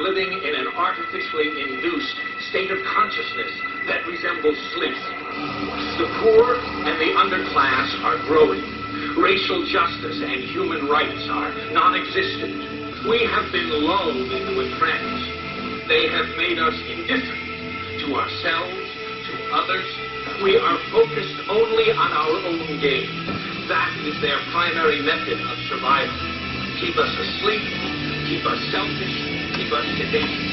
living in an artificially induced state of consciousness that resembles sleep. The poor and the underclass are growing. Racial justice and human rights are non-existent. We have been lulled into a trance. They have made us indifferent to ourselves, to others. We are focused only on our own gain. That is their primary method of survival. Keep us asleep, keep us selfish, keep us sedated.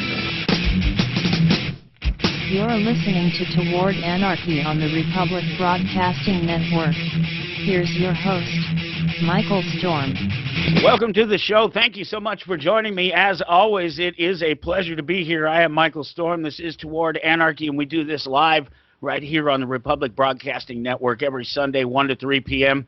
You're listening to Toward Anarchy on the Republic Broadcasting Network. Here's your host, Michael Storm. Welcome to the show. Thank you so much for joining me. As always, it is a pleasure to be here. I am Michael Storm. This is Toward Anarchy, and we do this live right here on the Republic Broadcasting Network every Sunday, 1 to 3 p.m.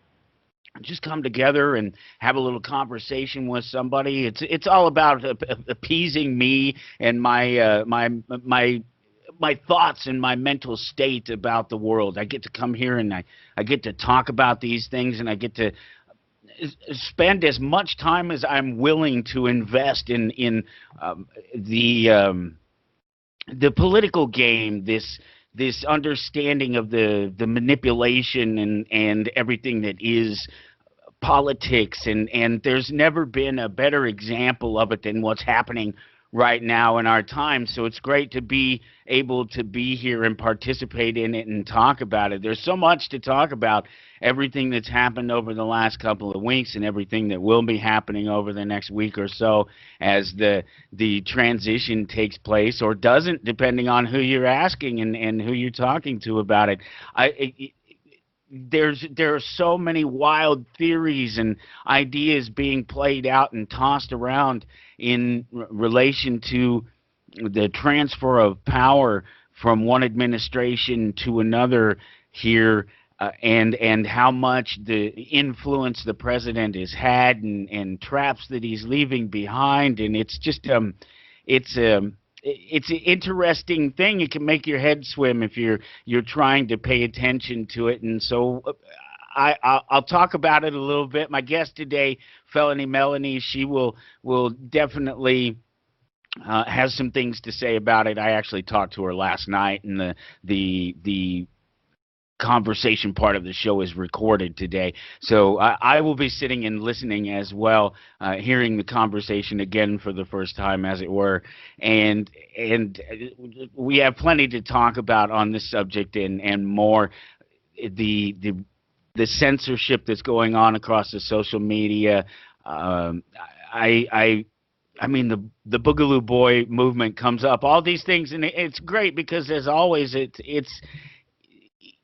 Just come together and have a little conversation with somebody. It's all about appeasing me and my thoughts and my mental state about the world. I get to come here and I get to talk about these things, and I get to spend as much time as I'm willing to invest in the political game, this understanding of the manipulation and everything that is politics, and there's never been a better example of it than what's happening right now in our time. So it's great to be able to be here and participate in it and talk about it. There's so much to talk about, everything that's happened over the last couple of weeks and everything that will be happening over the next week or so as the transition takes place, or doesn't, depending on who you're asking and who you're talking to about it. There are so many wild theories and ideas being played out and tossed around in relation to the transfer of power from one administration to another here, and how much the influence the president has had and traps that he's leaving behind. And it's just it's an interesting thing. It can make your head swim if you're trying to pay attention to it. And so I'll talk about it a little bit. My guest today, Fellony Mellony, she will definitely has some things to say about it. I actually talked to her last night, and the conversation part of the show is recorded today, so I will be sitting and listening as well, hearing the conversation again for the first time, as it were, and we have plenty to talk about on this subject and more. The censorship that's going on across the social media. I mean, the Boogaloo Boy movement comes up, all these things, and it's great because, as always,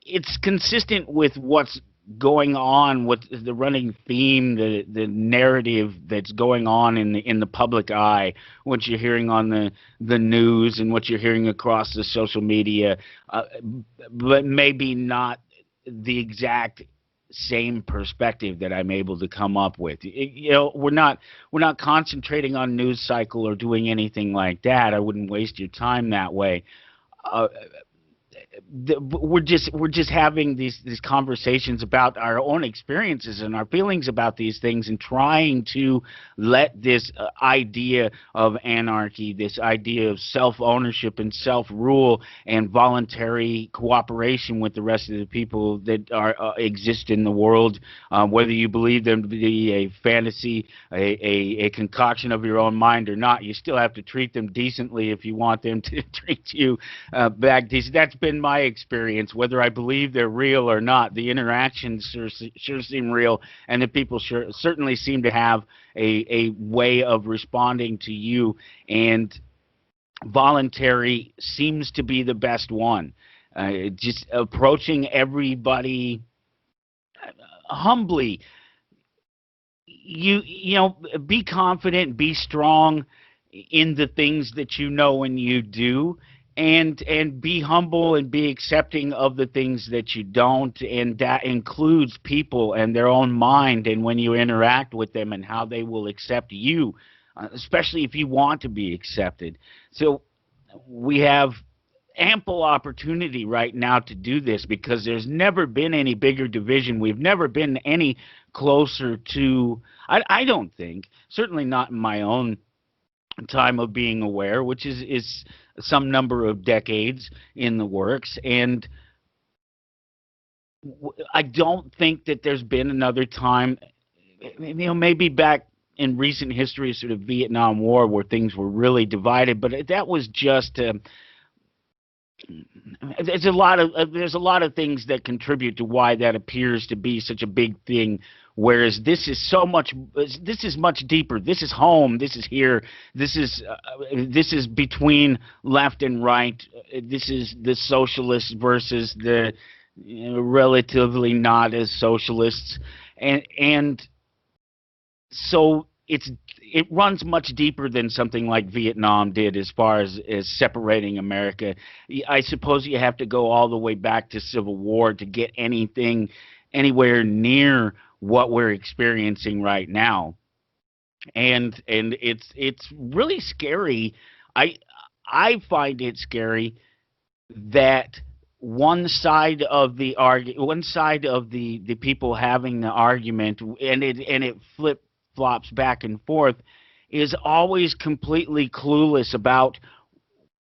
it's consistent with what's going on, with the running theme, the narrative that's going on in the public eye, what you're hearing on the news and what you're hearing across the social media, but maybe not the exact same perspective that I'm able to come up with. We're not concentrating on news cycle or doing anything like that. I wouldn't waste your time that way. We're just having these conversations about our own experiences and our feelings about these things, and trying to let this idea of anarchy, this idea of self-ownership and self-rule and voluntary cooperation with the rest of the people that exist in the world, whether you believe them to be a fantasy, a concoction of your own mind or not, you still have to treat them decently if you want them to treat you back decent. That's been my experience, whether I believe they're real or not. The interactions sure seem real, and the people certainly seem to have a way of responding to you, and voluntary seems to be the best one. Just approaching everybody humbly. You know, be confident, be strong in the things that you know and you do, and be humble and be accepting of the things that you don't, and that includes people and their own mind, and when you interact with them and how they will accept you, especially if you want to be accepted. So we have ample opportunity right now to do this, because there's never been any bigger division. We've never been any closer to, I don't think, certainly not in my own time of being aware, which is some number of decades in the works. And I don't think that there's been another time, maybe back in recent history, sort of Vietnam War, where things were really divided, but that was just there's a lot of things that contribute to why that appears to be such a big thing. Whereas this is much deeper. This is home. This is here. This is between left and right. This is the socialists versus the relatively not as socialists, and so it runs much deeper than something like Vietnam did, as far as separating America. I suppose you have to go all the way back to Civil War to get anything anywhere near what we're experiencing right now. And it's really scary. I find it scary that one side of the people having the argument, and it flip-flops back and forth, is always completely clueless about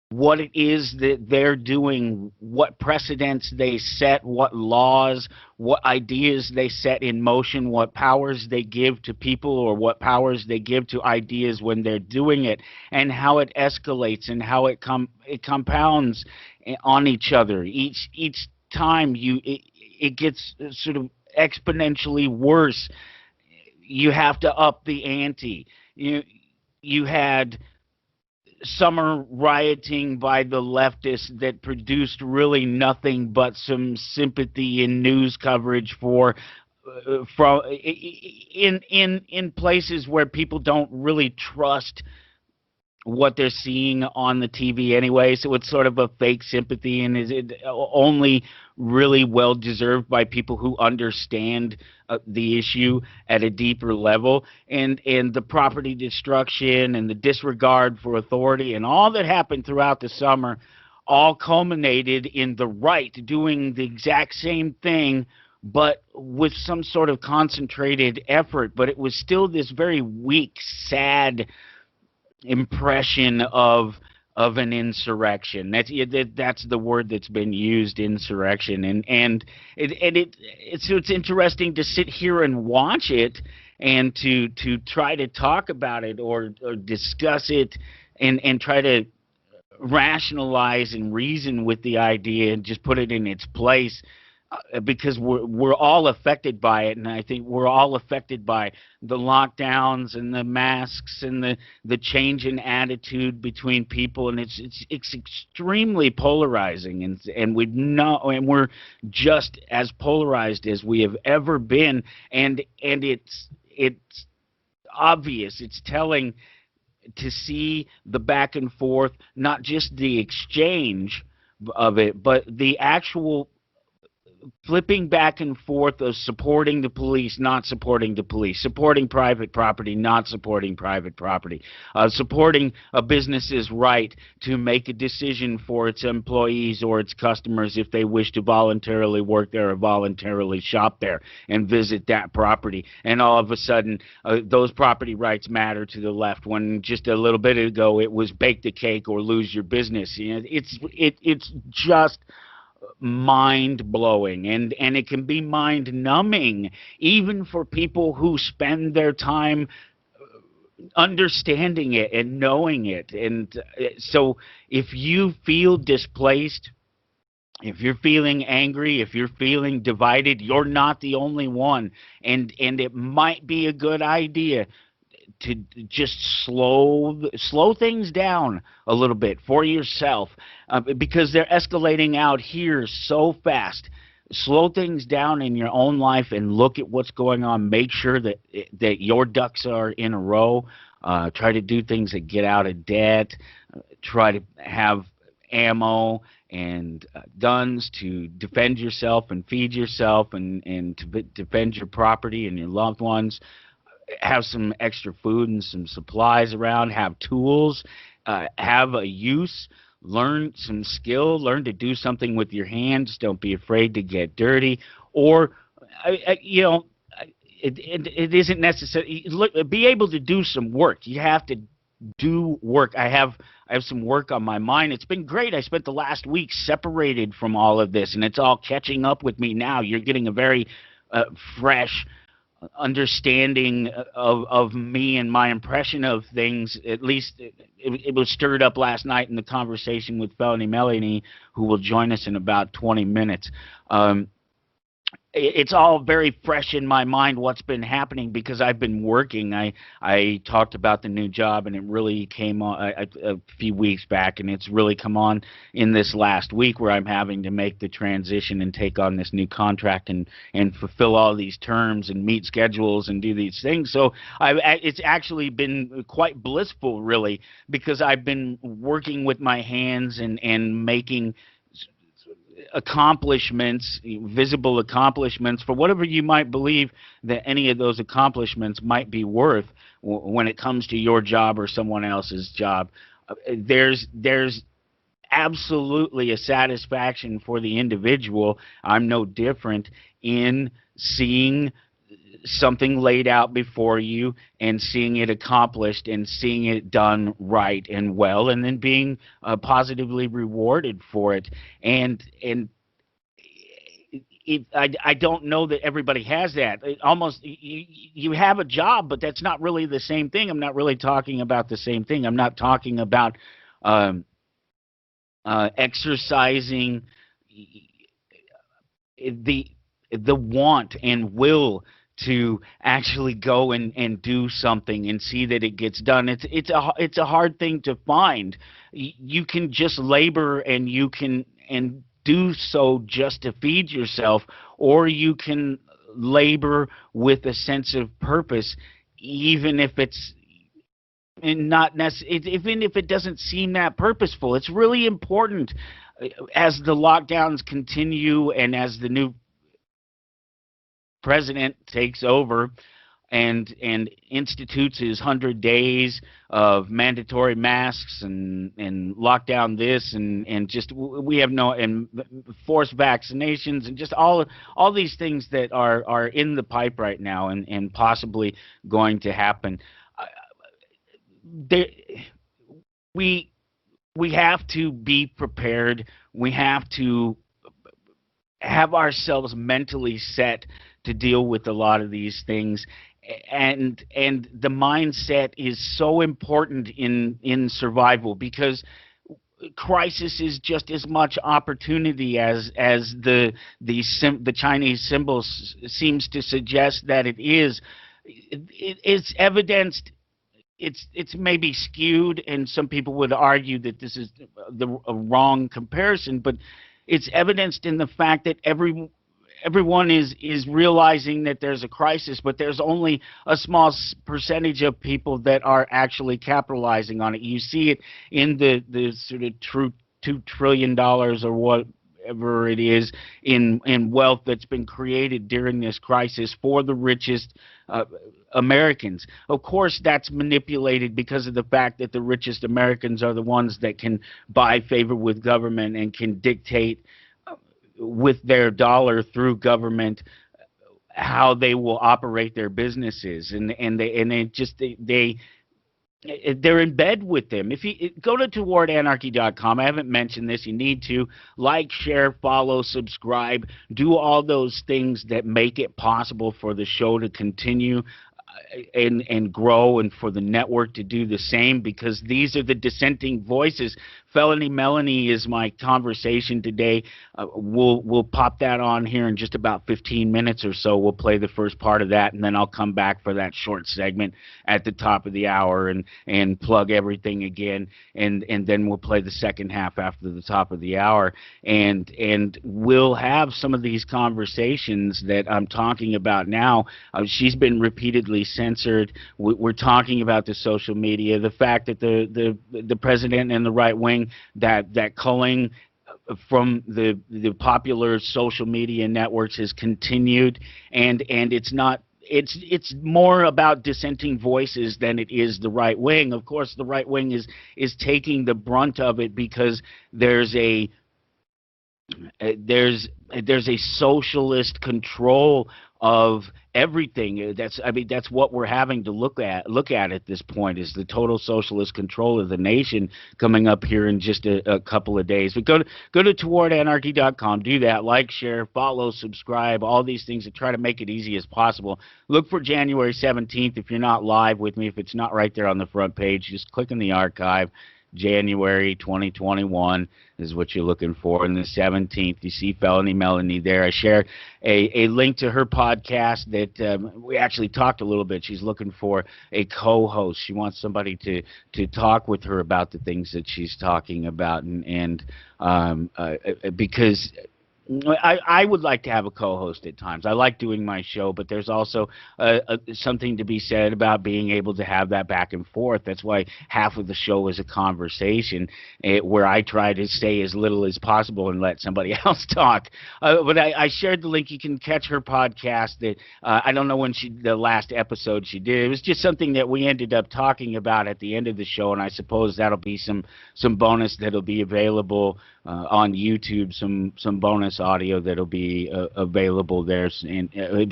what it is that they're doing, what precedents they set, what laws, what ideas they set in motion, what powers they give to people, or what powers they give to ideas when they're doing it, and how it escalates and how it compounds on each other. Each time it gets sort of exponentially worse. You have to up the ante. You had summer rioting by the leftists that produced really nothing but some sympathy and news coverage from in places where people don't really trust what they're seeing on the TV anyway, so it's sort of a fake sympathy, and is it only really well deserved by people who understand the issue at a deeper level. And the property destruction and the disregard for authority and all that happened throughout the summer all culminated in the right doing the exact same thing, but with some sort of concentrated effort. But it was still this very weak, sad impression of an insurrection. That's the word that's been used, insurrection. And it's interesting to sit here and watch it, and to try to talk about it, or discuss it, and try to rationalize and reason with the idea and just put it in its place, because we're all affected by it. And I think we're all affected by the lockdowns and the masks and the change in attitude between people, and it's extremely polarizing, and we're just as polarized as we have ever been, and it's obvious, it's telling to see the back and forth, not just the exchange of it, but the actual flipping back and forth of supporting the police, not supporting the police, supporting private property, not supporting private property, supporting a business's right to make a decision for its employees or its customers if they wish to voluntarily work there or voluntarily shop there and visit that property. And all of a sudden, those property rights matter to the left, when just a little bit ago it was bake the cake or lose your business. It's just mind-blowing, and it can be mind-numbing even for people who spend their time understanding it and knowing it. And so if you feel displaced, if you're feeling angry, if you're feeling divided, you're not the only one, and it might be a good idea to just slow things down a little bit for yourself, because they're escalating out here so fast. Slow things down in your own life and look at what's going on. Make sure that your ducks are in a row. Try to do things that get out of debt. Try to have ammo and guns to defend yourself and feed yourself, and to defend your property and your loved ones. Have some extra food and some supplies around. Have tools. Have a use. Learn some skill. Learn to do something with your hands. Don't be afraid to get dirty. Or, it isn't necessary. Look, be able to do some work. You have to do work. I have some work on my mind. It's been great. I spent the last week separated from all of this, and it's all catching up with me now. You're getting a very fresh understanding of me and my impression of things. At least it was stirred up last night in the conversation with Fellony Mellony, who will join us in about 20 minutes. It's all very fresh in my mind what's been happening because I've been working. I talked about the new job, and it really came on a few weeks back, and it's really come on in this last week where I'm having to make the transition and take on this new contract and fulfill all these terms and meet schedules and do these things. So it's actually been quite blissful, really, because I've been working with my hands and making accomplishments, visible accomplishments, for whatever you might believe that any of those accomplishments might be worth when it comes to your job or someone else's job. There's absolutely a satisfaction for the individual. I'm no different in seeing something laid out before you and seeing it accomplished and seeing it done right and well, and then being positively rewarded for it. And I don't know that everybody has that. You have a job, but that's not really the same thing. I'm not really talking about the same thing. I'm not talking about exercising the want and will to actually go and do something and see that it gets done. It's a hard thing to find. You can just labor and you can do so just to feed yourself, or you can labor with a sense of purpose, even if it's not even if it doesn't seem that purposeful. It's really important as the lockdowns continue and as the new president takes over and institutes his 100 days of mandatory masks and lockdown this and just we have no and forced vaccinations and just all these things that are in the pipe right now and possibly going to happen. We have to be prepared. We have to have ourselves mentally set to deal with a lot of these things, and the mindset is so important in survival, because crisis is just as much opportunity as the Chinese symbols seems to suggest that it is. It's evidenced. It's maybe skewed, and some people would argue that this is a wrong comparison, but it's evidenced in the fact that everyone is realizing that there's a crisis, but there's only a small percentage of people that are actually capitalizing on it. You see it in the sort of true $2 trillion or whatever it is in wealth that's been created during this crisis for the richest Americans. Of course, that's manipulated because of the fact that the richest Americans are the ones that can buy favor with government and can dictate with their dollar through government how they will operate their businesses, and they're in bed with them. If you go to towardanarchy.com, I haven't mentioned this, you need to like, share, follow, subscribe, do all those things that make it possible for the show to continue and grow, and for the network to do the same, because these are the dissenting voices. Fellony Mellony is my conversation today. We'll pop that on here in just about 15 minutes or so. We'll play the first part of that, and then I'll come back for that short segment at the top of the hour and plug everything again, and then we'll play the second half after the top of the hour, and we'll have some of these conversations that I'm talking about now. She's been repeatedly censored. We're talking about the social media, the fact that the president and the right wing, that culling from the popular social media networks has continued, and it's more about dissenting voices than it is the right wing. Of course, the right wing is taking the brunt of it because there's a socialist control of everything. That's what we're having to look at this point, is the total socialist control of the nation coming up here in just a couple of days. But go to towardanarchy.com, do that, like, share, follow, subscribe, all these things, to try to make it easy as possible. Look for January 17th. If you're not live with me, if it's not right there on the front page, just click in the archive. January 2021 is what you're looking for. And the 17th, you see Fellony Mellony there. I shared a link to her podcast that we actually talked a little bit. She's looking for a co-host. She wants somebody to talk with her about the things that she's talking about, and because I would like to have a co-host at times. I like doing my show, but there's also something to be said about being able to have that back and forth. That's why half of the show is a conversation where I try to say as little as possible and let somebody else talk. But I shared the link. You can catch her podcast. That I don't know when the last episode she did. It was just something that we ended up talking about at the end of the show, and I suppose that'll be some bonus that'll be available on YouTube, some bonus audio that'll be available there. And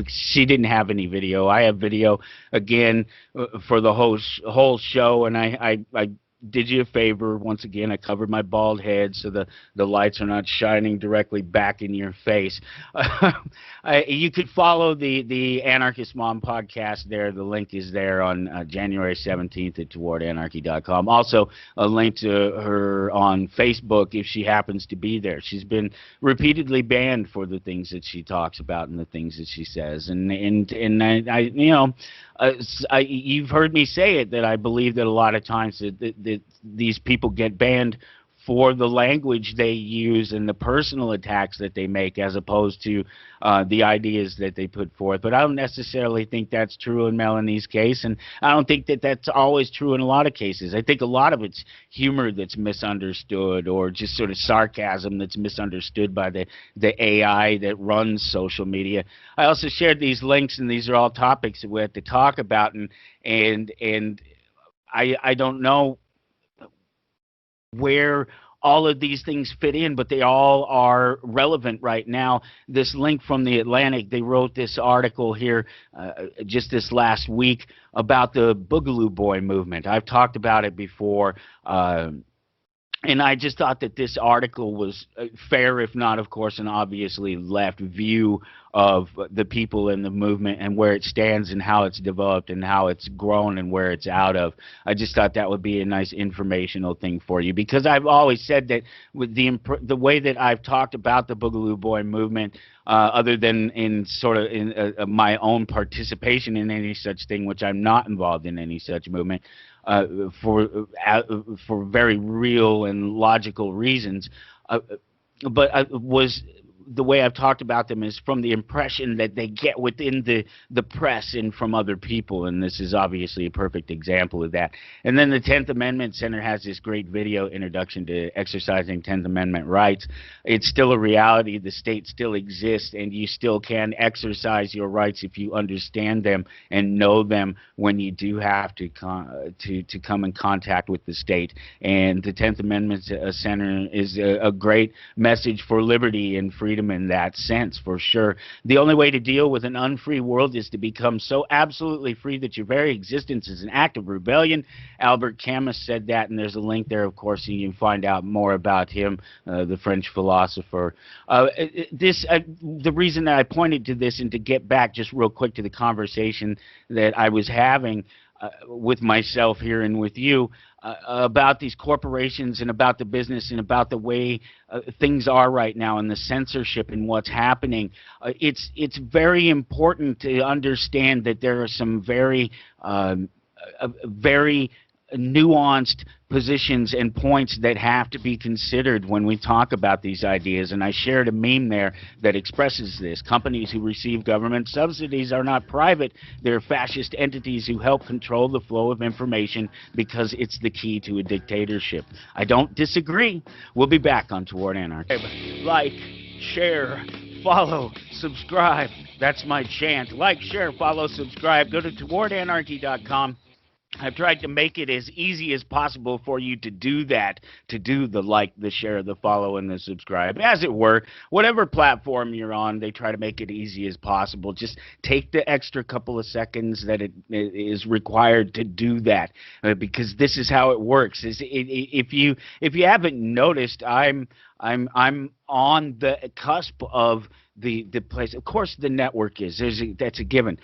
she didn't have any video. I have video again for the whole show, and I did you a favor. Once again, I covered my bald head so the lights are not shining directly back in your face. You could follow the Anarchist Mom podcast there. The link is there on January 17th at towardanarchy.com. Also, a link to her on Facebook if she happens to be there. She's been repeatedly banned for the things that she talks about and the things that she says. And I you know, you've heard me say it, that I believe that a lot of times that these people get banned for the language they use and the personal attacks that they make, as opposed to the ideas that they put forth. But I don't necessarily think that's true in Mellony's case, and I don't think that that's always true in a lot of cases. I think a lot of it's humor that's misunderstood, or just sort of sarcasm that's misunderstood by the AI that runs social media. I also shared these links, and these are all topics that we have to talk about, and I don't know where all of these things fit in, but they all are relevant right now. This link from The Atlantic, they wrote this article here just this last week about the Boogaloo Boy movement. I've talked about it before, and I just thought that this article was fair, if not, of course, an obviously left view of the people in the movement and where it stands and how it's developed and how it's grown and where it's out of. I just thought that would be a nice informational thing for you, because I've always said that with the way that I've talked about the Boogaloo Boy movement, other than in sort of in my own participation in any such thing, which I'm not involved in any such movement, for very real and logical reasons, but was the way I've talked about them is from the impression that they get within the press and from other people, and this is obviously a perfect example of that. And then the 10th Amendment Center has this great video, Introduction to Exercising 10th Amendment Rights. It's still a reality. The state still exists, and you still can exercise your rights if you understand them and know them when you do have to come in contact with the state. And the 10th Amendment Center is a great message for liberty and freedom in that sense, for sure. The only way to deal with an unfree world is to become so absolutely free that your very existence is an act of rebellion. Albert Camus said that, and there's a link there, of course, so you can find out more about him, the French philosopher. The reason that I pointed to this, and to get back just real quick to the conversation that I was having with myself here and with you, about these corporations and about the business and about the way things are right now and the censorship and what's happening. It's very important to understand that there are some very nuanced positions and points that have to be considered when we talk about these ideas. And I shared a meme there that expresses this. Companies who receive government subsidies are not private. They're fascist entities who help control the flow of information because it's the key to a dictatorship. I don't disagree. We'll be back on Toward Anarchy. Like, share, follow, subscribe. That's my chant. Like, share, follow, subscribe. Go to towardanarchy.com. I've tried to make it as easy as possible for you to do that, to do the like, the share, the follow, and the subscribe, as it were. Whatever platform you're on, they try to make it easy as possible. Just take the extra couple of seconds that it is required to do that, because this is how it works. If you haven't noticed, I'm on the cusp of the place. Of course, the network is. That's a given.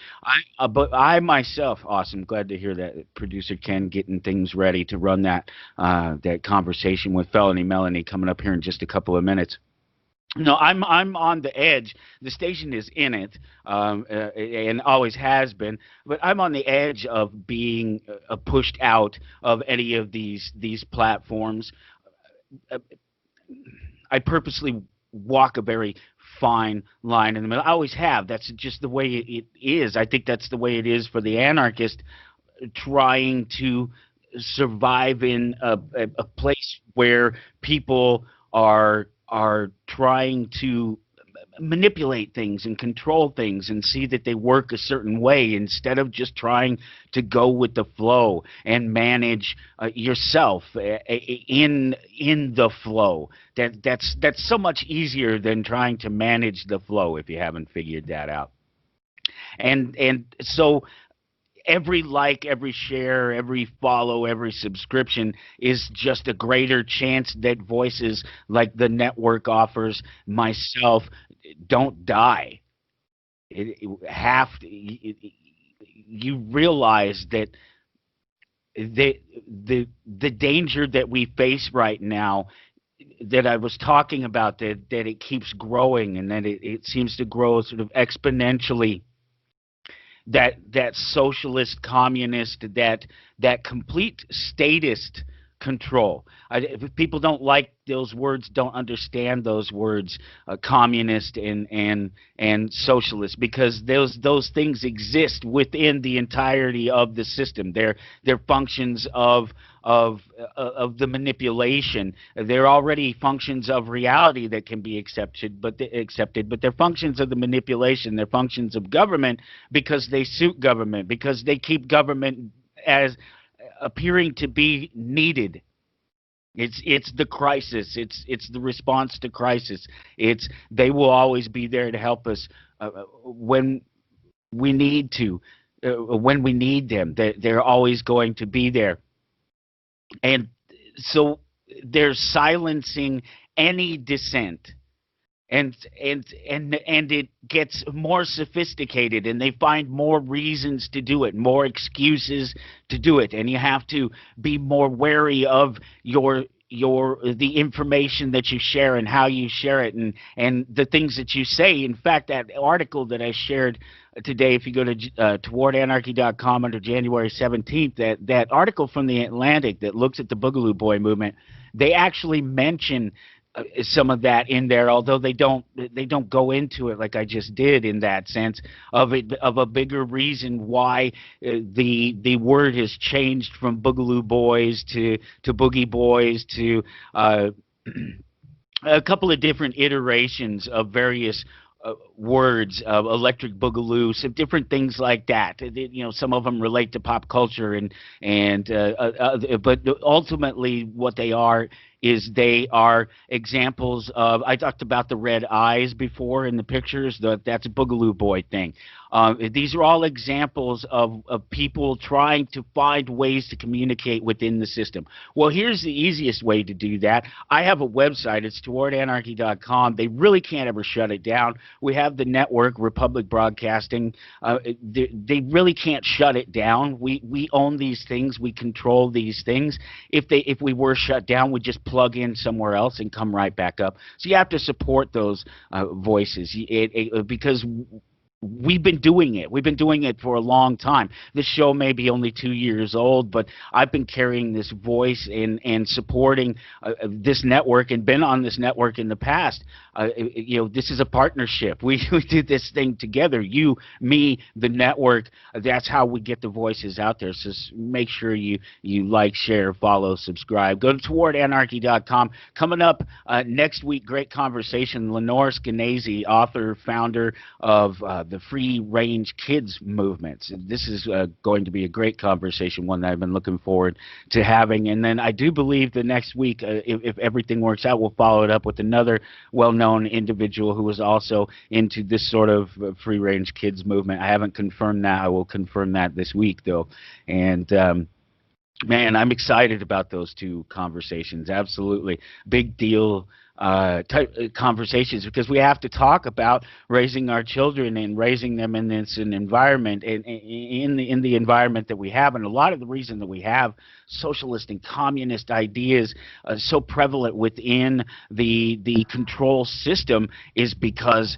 But I myself, awesome. Glad to hear that producer Ken getting things ready to run that conversation with Fellony Mellony coming up here in just a couple of minutes. No, I'm on the edge. The station is in it, and always has been. But I'm on the edge of being pushed out of any of these platforms. I purposely walk a very fine line in the middle. I always have. That's just the way it is. I think that's the way it is for the anarchist trying to survive in a place where people are trying to manipulate things and control things and see that they work a certain way, instead of just trying to go with the flow and manage yourself in the flow. That's so much easier than trying to manage the flow, if you haven't figured that out. And so every like, every share, every follow, every subscription is just a greater chance that voices like the network offers, myself, don't die. You realize that the danger that we face right now, that I was talking about, that it keeps growing, and that it seems to grow sort of exponentially, that socialist, communist, that complete statist control. If people don't like those words, don't understand those words, communist and socialist, because those things exist within the entirety of the system. They're functions of the manipulation. They're already functions of reality that can be accepted, but they're functions of the manipulation. They're functions of government because they suit government, because they keep government as appearing to be needed. It's the crisis. It's the response to crisis. They will always be there to help us when we need to, when we need them. They're always going to be there. And so they're silencing any dissent. And it gets more sophisticated, and they find more reasons to do it, more excuses to do it, and you have to be more wary of the information that you share and how you share it, and the things that you say. In fact, that article that I shared today, if you go to towardanarchy.com under January 17th, that article from the Atlantic that looks at the Boogaloo Boy movement, they actually mention some of that in there, although they don't go into it like I just did, in that sense of a bigger reason why the word has changed from Boogaloo Boys to Boogie Boys to a couple of different iterations of various words, of electric boogaloo, some different things like that. Some of them relate to pop culture, but ultimately what they are is they are examples of. I talked about the red eyes before in the pictures. That's a Boogaloo Boy thing. These are all examples of people trying to find ways to communicate within the system. Well, here's the easiest way to do that. I have a website. It's towardanarchy.com. They really can't ever shut it down. We have the network, Republic Broadcasting. They really can't shut it down. We own these things. We control these things. If we were shut down, we'd just plug in somewhere else and come right back up. So you have to support those voices, because we've been doing it. We've been doing it for a long time. This show may be only 2 years old, but I've been carrying this voice and supporting this network, and been on this network in the past. This is a partnership. We do this thing together. You, me, the network. That's how we get the voices out there. So make sure you like, share, follow, subscribe. Go to towardanarchy.com. Coming up next week, great conversation. Lenore Skenazy, author, founder of the the free range kids movements. This is going to be a great conversation, one that I've been looking forward to having. And then I do believe the next week, if everything works out, we'll follow it up with another well-known individual who is also into this sort of free range kids movement. I haven't confirmed that. I will confirm that this week, though. And man, I'm excited about those two conversations. Absolutely. Big deal type conversations, because we have to talk about raising our children and raising them in this an environment, in the environment that we have. And a lot of the reason that we have socialist and communist ideas so prevalent within the control system is because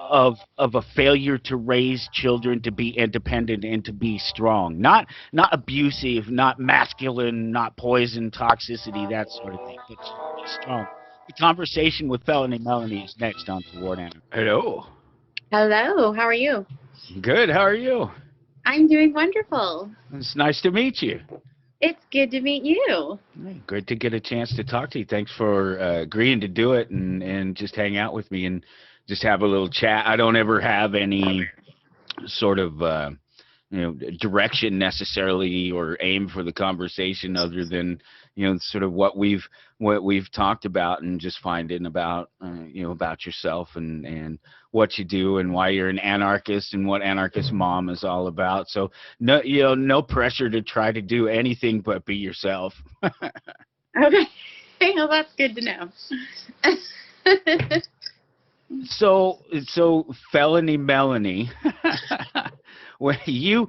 of a failure to raise children to be independent and to be strong, not abusive, not masculine, not poison, toxicity, that sort of thing, but to be strong. The conversation with Fellony Mellony is next on Toward Anarchy. Hello. Hello, how are you? Good. How are you? I'm doing wonderful. It's nice to meet you. It's good to meet you. Hey, good to get a chance to talk to you. Thanks for agreeing to do it and just hang out with me and just have a little chat. I don't ever have any sort of direction necessarily or aim for the conversation other than sort of what we've talked about, and just finding about about yourself and what you do and why you're an anarchist and what Anarchist Mom is all about. So no pressure to try to do anything but be yourself. Okay. Well, that's good to know. So Fellony Mellony, well, you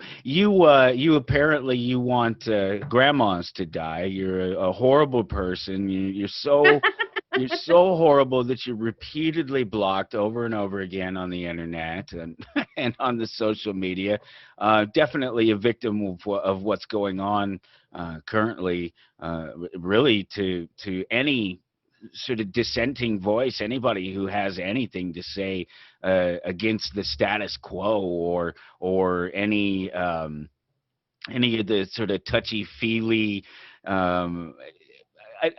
apparently want grandmas to die. You're a horrible person. You're so horrible that you're repeatedly blocked over and over again on the internet and and on the social media. Definitely a victim of what's going on currently. Really, to any sort of dissenting voice, anybody who has anything to say against the status quo, or any of the sort of touchy-feely,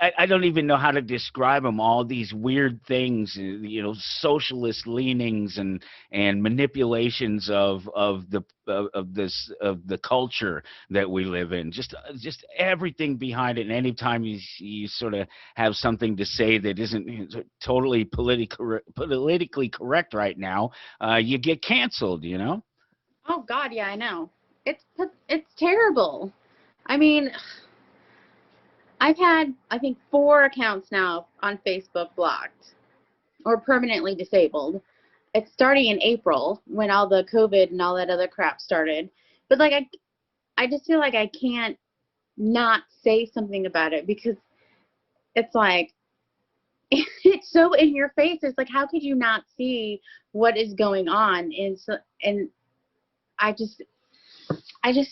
I don't even know how to describe them, all these weird things, socialist leanings and manipulations of the culture that we live in, just everything behind it. And anytime you sort of have something to say that isn't totally politically correct right now, you get canceled, Oh God, yeah, I know. It's terrible. I mean, I've had, I think, 4 accounts now on Facebook blocked or permanently disabled. It's starting in April when all the COVID and all that other crap started. But like, I just feel like I can't not say something about it, because it's like, it's so in your face. It's like, how could you not see what is going on? And I just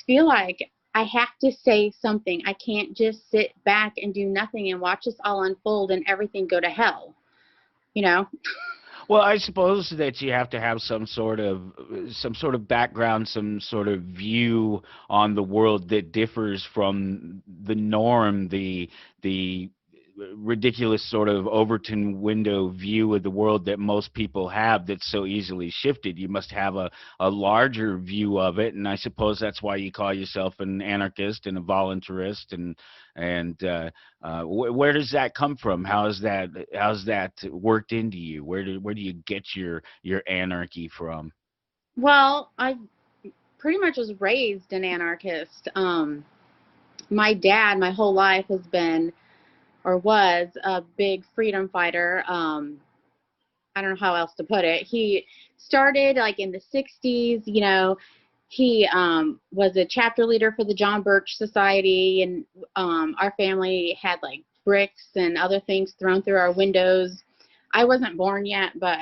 feel like I have to say something. I can't just sit back and do nothing and watch this all unfold and everything go to hell, Well, I suppose that you have to have some sort of background, some sort of view on the world that differs from the norm, the ridiculous sort of Overton window view of the world that most people have, that's so easily shifted. You must have a larger view of it, and I suppose that's why you call yourself an anarchist and a voluntarist. And where does that come from? How's that worked into you? Where do you get your anarchy from? Well, I pretty much was raised an anarchist. My dad, my whole life, has been, or was, a big freedom fighter. I don't know how else to put it. He started like in the 60s, he was a chapter leader for the John Birch Society, and our family had like bricks and other things thrown through our windows. I wasn't born yet, but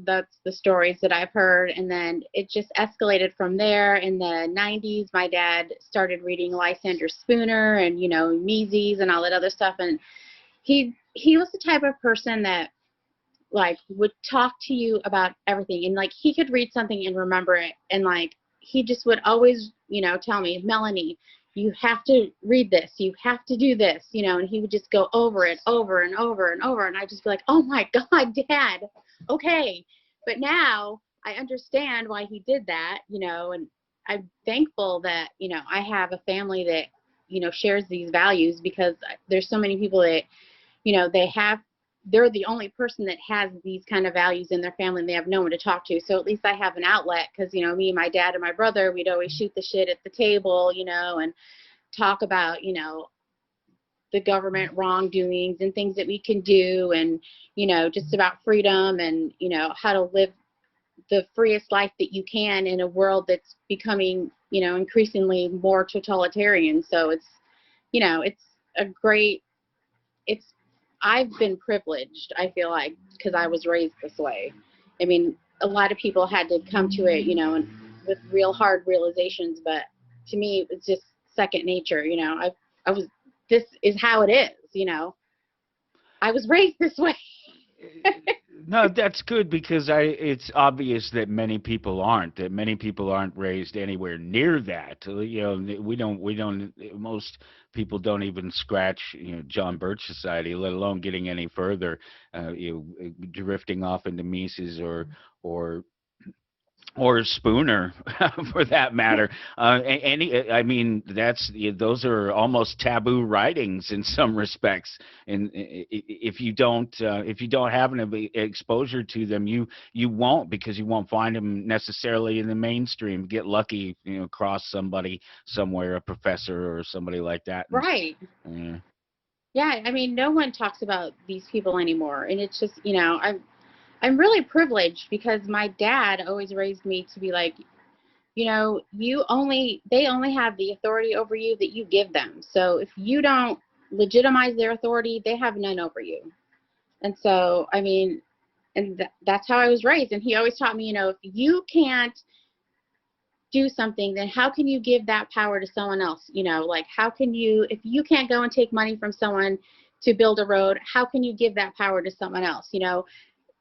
that's the stories that I've heard. And then it just escalated from there. In the 90s, my dad started reading Lysander Spooner and, Mises and all that other stuff. And he was the type of person that like would talk to you about everything. And like, he could read something and remember it. And like, he just would always, tell me, Melanie, you have to read this. You have to do this, and he would just go over it over and over and over. And I'd just be like, oh my God, Dad. Okay. But now I understand why he did that, you know, and I'm thankful that, you know, I have a family that, you know, shares these values, because there's so many people that, you know, they're the only person that has these kind of values in their family, and they have no one to talk to. So at least I have an outlet, because, you know, me, my dad, and my brother, we'd always shoot the shit at the table, you know, and talk about, you know, the government wrongdoings and things that we can do, and, you know, just about freedom, and, you know, how to live the freest life that you can in a world that's becoming, you know, increasingly more totalitarian. So it's, you know, I've been privileged, I feel like, because I was raised this way. I mean, a lot of people had to come to it, you know, and with real hard realizations, but to me, it's just second nature, you know. This is how it is, you know. I was raised this way. No, that's good, because it's obvious that many people aren't. That many people aren't raised anywhere near that. You know, most people don't even scratch, you know, John Birch Society, let alone getting any further. You know, drifting off into Mises or Spooner, for that matter. I mean, those are almost taboo writings in some respects. And if you don't have an exposure to them, you won't, because you won't find them necessarily in the mainstream. Get lucky, you know, cross somebody somewhere, a professor or somebody like that. Right. Yeah, I mean, no one talks about these people anymore, and it's just, you know, I'm really privileged, because my dad always raised me to be like, you know, they only have the authority over you that you give them. So if you don't legitimize their authority, they have none over you. And so, I mean, and that's how I was raised. And he always taught me, you know, if you can't do something, then how can you give that power to someone else? You know, like, if you can't go and take money from someone to build a road, how can you give that power to someone else? You know,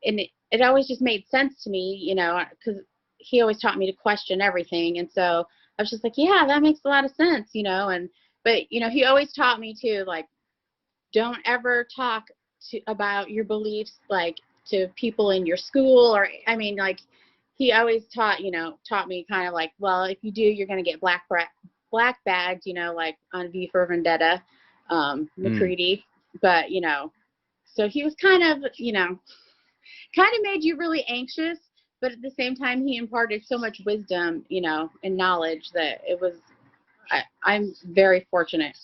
and it always just made sense to me, you know, because he always taught me to question everything. And so I was just like, yeah, that makes a lot of sense, you know. But, you know, he always taught me to, like, don't ever talk about your beliefs, like, to people in your school, or, I mean, like, he always taught me kind of like, well, if you do, you're going to get black bagged, you know, like on V for Vendetta, McCready. But, you know, so he was kind of made you really anxious, but at the same time, he imparted so much wisdom, you know, and knowledge, that I'm very fortunate.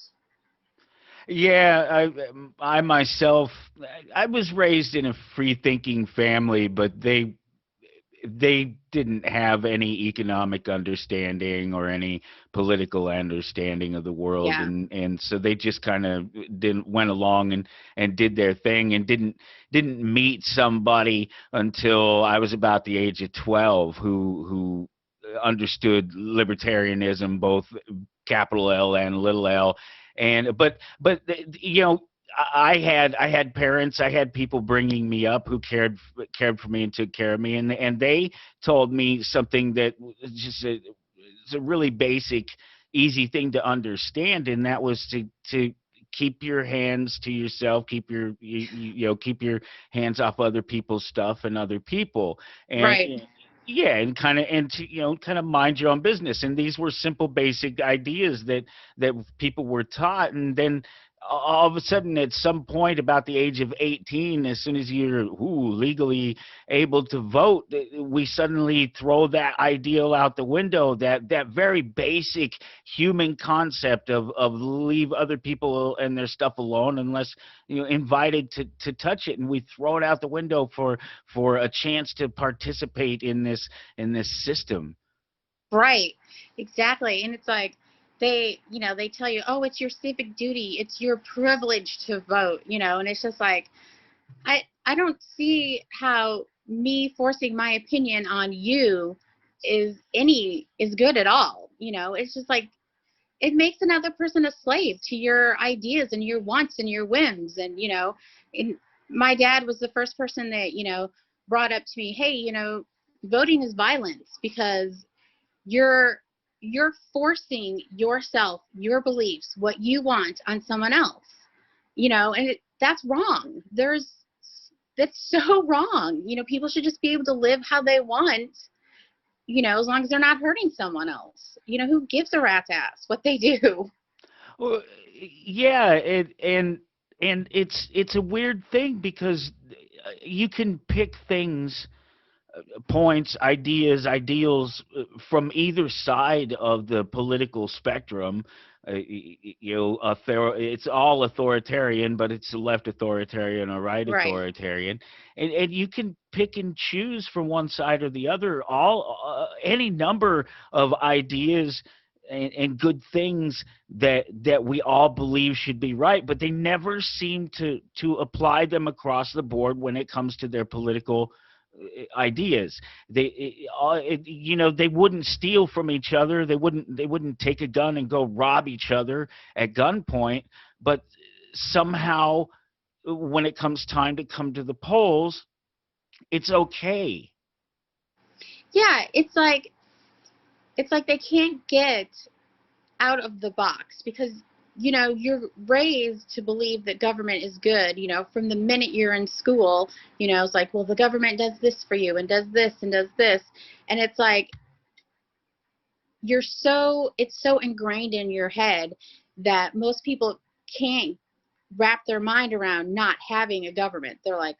Yeah, I myself, I was raised in a free-thinking family, but they didn't have any economic understanding or any political understanding of the world. Yeah. And so they just kind of went along and did their thing, and didn't meet somebody until I was about the age of 12 who understood libertarianism, both capital L and little L. And you know, I had parents, I had people bringing me up who cared for me and took care of me, and they told me something that was just it's a really basic, easy thing to understand, and that was to keep your hands to yourself, keep your hands off other people's stuff and other people. And Right. yeah, and kind of mind your own business. And these were simple, basic ideas that people were taught. And then all of a sudden, at some point about the age of 18, as soon as you're legally able to vote, we suddenly throw that ideal out the window, that very basic human concept of leave other people and their stuff alone unless invited to touch it, and we throw it out the window for a chance to participate in this system. Right. Exactly. And it's like, they tell you, oh, it's your civic duty, it's your privilege to vote, you know. And it's just like, I don't see how me forcing my opinion on you is good at all, you know. It's just like, it makes another person a slave to your ideas and your wants and your whims. And, you know, and my dad was the first person that, you know, brought up to me, hey, you know, voting is violence, because you're forcing yourself, your beliefs, what you want, on someone else, you know. And that's wrong. There's that's so wrong. People should just be able to live how they want, as long as they're not hurting someone else. Who gives a rat's ass what they do? Well, yeah, and it's a weird thing because you can pick things, points, ideas, ideals from either side of the political spectrum. It's all authoritarian, but it's a left authoritarian or right Right. authoritarian, and you can pick and choose from one side or the other. Any number of ideas and good things that we all believe should be right, but they never seem to apply them across the board when it comes to their political ideas. They wouldn't steal from each other. They wouldn't take a gun and go rob each other at gunpoint. But somehow, when it comes time to come to the polls, it's okay. Yeah, it's like they can't get out of the box because you're raised to believe that government is good, from the minute you're in school. It's like, well, the government does this for you and does this and does this, and it's like it's so ingrained in your head that most people can't wrap their mind around not having a government. They're like,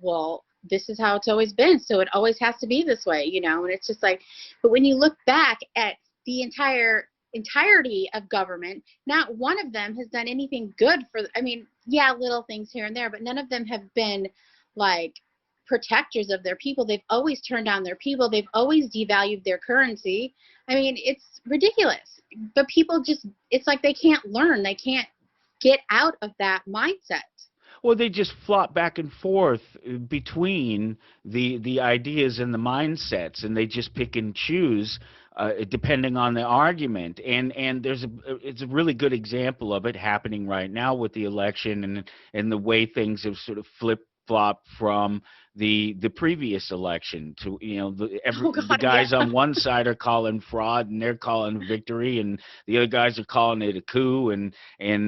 well, this is how it's always been, so it always has to be this way, and it's just like, but when you look back at the entirety of government, not one of them has done anything good yeah, little things here and there, but none of them have been like protectors of their people. They've always turned down their people. They've always devalued their currency. It's ridiculous, but people it's like they can't learn. They can't get out of that mindset. Well, they just flop back and forth between the ideas and the mindsets, and they just pick and choose depending on the argument. And it's a really good example of it happening right now with the election and the way things have sort of flip-flopped from the previous election to the guys on one side are calling fraud and they're calling victory, and the other guys are calling it a coup, and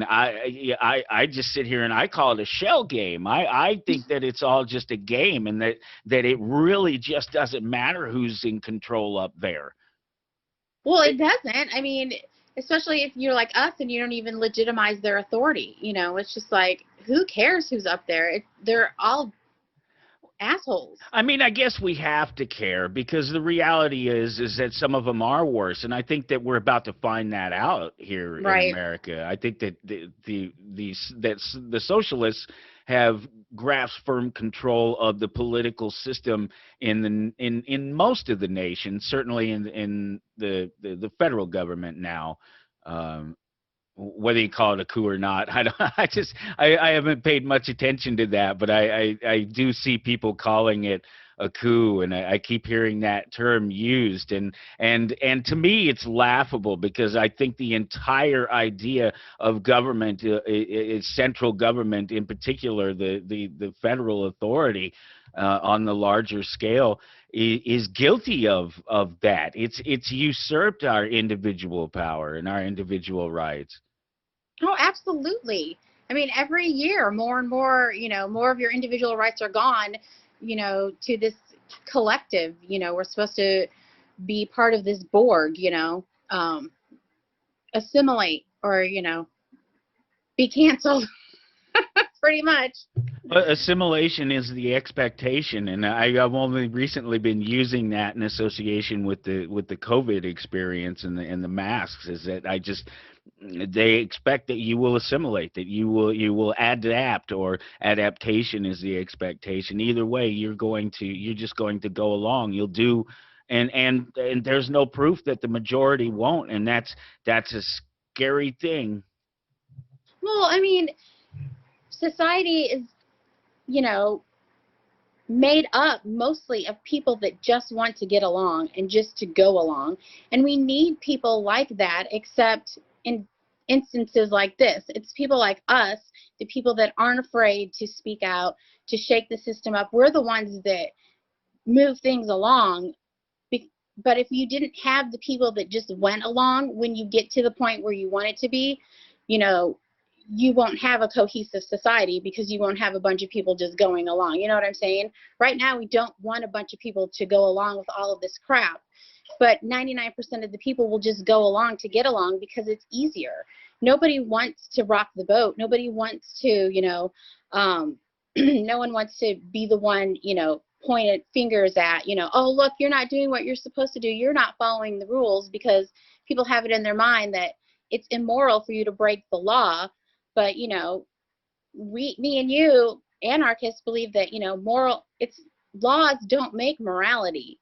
I just sit here and I call it a shell game. I think that it's all just a game, and that it really just doesn't matter who's in control up there. Well, it doesn't. Especially if you're like us and you don't even legitimize their authority. It's just like, who cares who's up there? They're all assholes. I guess we have to care because the reality is that some of them are worse, and I think that we're about to find that out here in America. I think that the socialists have grasped firm control of the political system in most of the nation, certainly in the federal government now. Whether you call it a coup or not, I haven't paid much attention to that, but I do see people calling it a coup, and I keep hearing that term used, and to me it's laughable because I think the entire idea of government, is central government in particular, the federal authority on the larger scale, is guilty of that. It's usurped our individual power and our individual rights. Oh, absolutely. Every year, more and more, more of your individual rights are gone, to this collective. We're supposed to be part of this Borg, assimilate or, be canceled, pretty much. Assimilation is the expectation, and I've only recently been using that in association with the COVID experience and the masks. Is that they expect that you will assimilate, that you will adapt, or adaptation is the expectation. Either way, you're just going to go along. You'll do, and there's no proof that the majority won't, and that's a scary thing. Well, society is, made up mostly of people that just want to get along and just to go along. And we need people like that, except in instances like this. It's people like us, the people that aren't afraid to speak out, to shake the system up. We're the ones that move things along. But if you didn't have the people that just went along, when you get to the point where you want it to be, you won't have a cohesive society because you won't have a bunch of people just going along. You know what I'm saying? Right now, we don't want a bunch of people to go along with all of this crap, but 99% of the people will just go along to get along because it's easier. Nobody wants to rock the boat. Nobody wants to, no one wants to be the one, pointed fingers at, oh, look, you're not doing what you're supposed to do. You're not following the rules, because people have it in their mind that it's immoral for you to break the law. But, me and you, anarchists, believe that, laws don't make morality.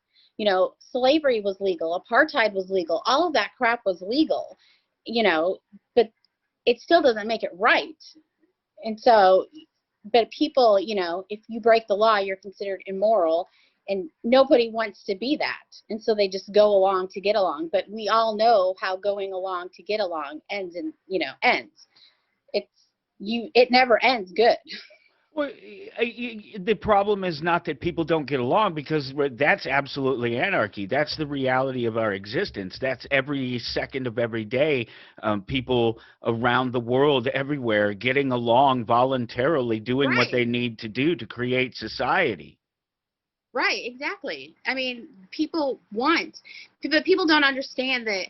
Slavery was legal, apartheid was legal, all of that crap was legal, but it still doesn't make it right. And so, but people, if you break the law, you're considered immoral, and nobody wants to be that. And so they just go along to get along. But we all know how going along to get along ends. It never ends good. Well, the problem is not that people don't get along, because that's absolutely anarchy. That's the reality of our existence. That's every second of every day, people around the world, everywhere, getting along voluntarily, doing what they need to do to create society. Right, exactly. I mean, people don't understand that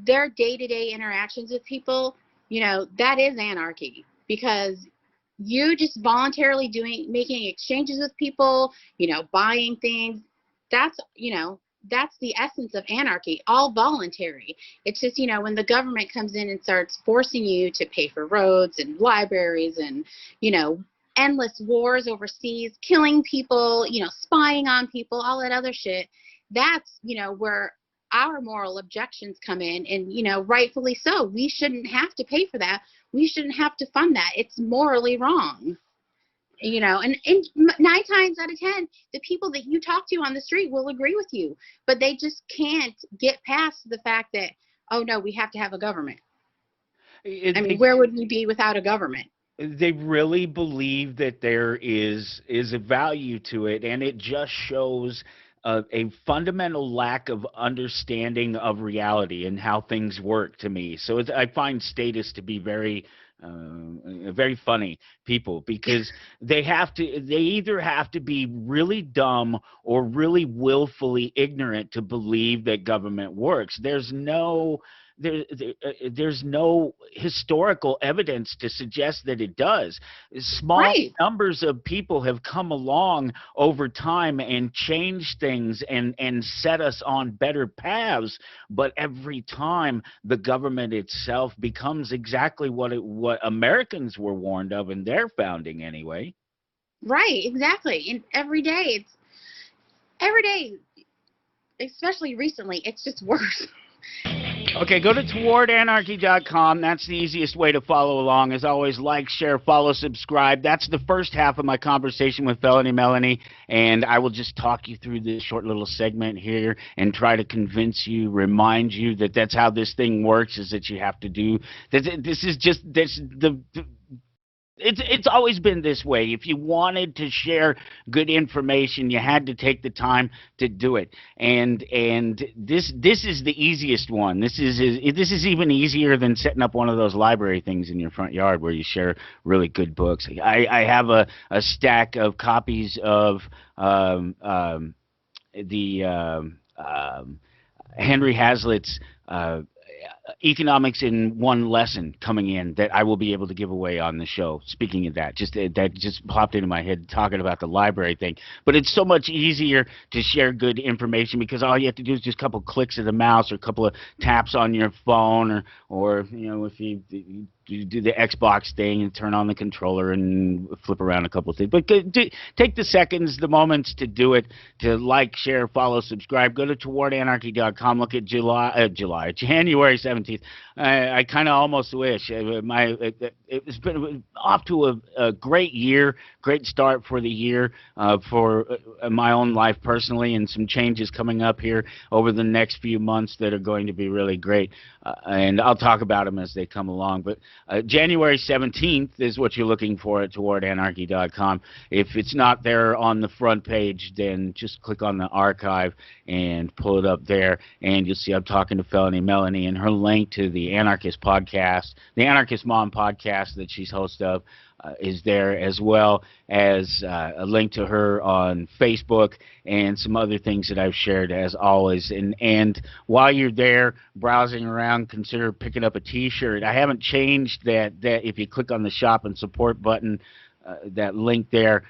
their day-to-day interactions with people, that is anarchy, because you just voluntarily making exchanges with people, buying things, that's the essence of anarchy, all voluntary. It's just, when the government comes in and starts forcing you to pay for roads and libraries and, endless wars overseas, killing people, spying on people, all that other shit, that's, where our moral objections come in. And, rightfully so. We shouldn't have to pay for that. We shouldn't have to fund that. It's morally wrong. And 9 times out of 10, the people that you talk to on the street will agree with you, but they just can't get past the fact that, oh no, we have to have a government. Where would we be without a government? They really believe that there is a value to it, and it just shows a fundamental lack of understanding of reality and how things work to me. So I find statists to be very funny people, because they either have to be really dumb or really willfully ignorant to believe that government works. There's no historical evidence to suggest that it does. Small numbers of people have come along over time and changed things and set us on better paths, but every time the government itself becomes exactly what Americans were warned of in their founding anyway. Right, exactly. And every day, especially recently, it's just worse. Okay, go to towardanarchy.com. That's the easiest way to follow along. As always, like, share, follow, subscribe. That's the first half of my conversation with Fellony Mellony, and I will just talk you through this short little segment here and try to convince you, remind you that that's how this thing works, is that you have to do this. It's always been this way. If you wanted to share good information, you had to take the time to do it. And this is the easiest one. This is even easier than setting up one of those library things in your front yard where you share really good books. I have a stack of copies of Henry Hazlitt's Economics in One Lesson coming in that I will be able to give away on the show. Speaking of that, that just popped into my head talking about the library thing. But it's so much easier to share good information because all you have to do is just a couple clicks of the mouse or a couple of taps on your phone, or if you do the Xbox thing and turn on the controller and flip around a couple of things. But take the seconds, the moments to do it, to like, share, follow, subscribe. Go to towardanarchy.com. Look at January 17th. I kind of almost wish. It's been off to a great year, great start for the year for my own life personally, and some changes coming up here over the next few months that are going to be really great. And I'll talk about them as they come along. But January 17th is what you're looking for at towardanarchy.com. If it's not there on the front page, then just click on the archive and pull it up there, and you'll see I'm talking to Fellony Mellony, and her link to the Anarchist podcast, the Anarchist Mom podcast that she's host of, is there, as well as a link to her on Facebook and some other things that I've shared, as always. And while you're there browsing around, consider picking up a T-shirt. I haven't changed that if you click on the shop and support button, that link there,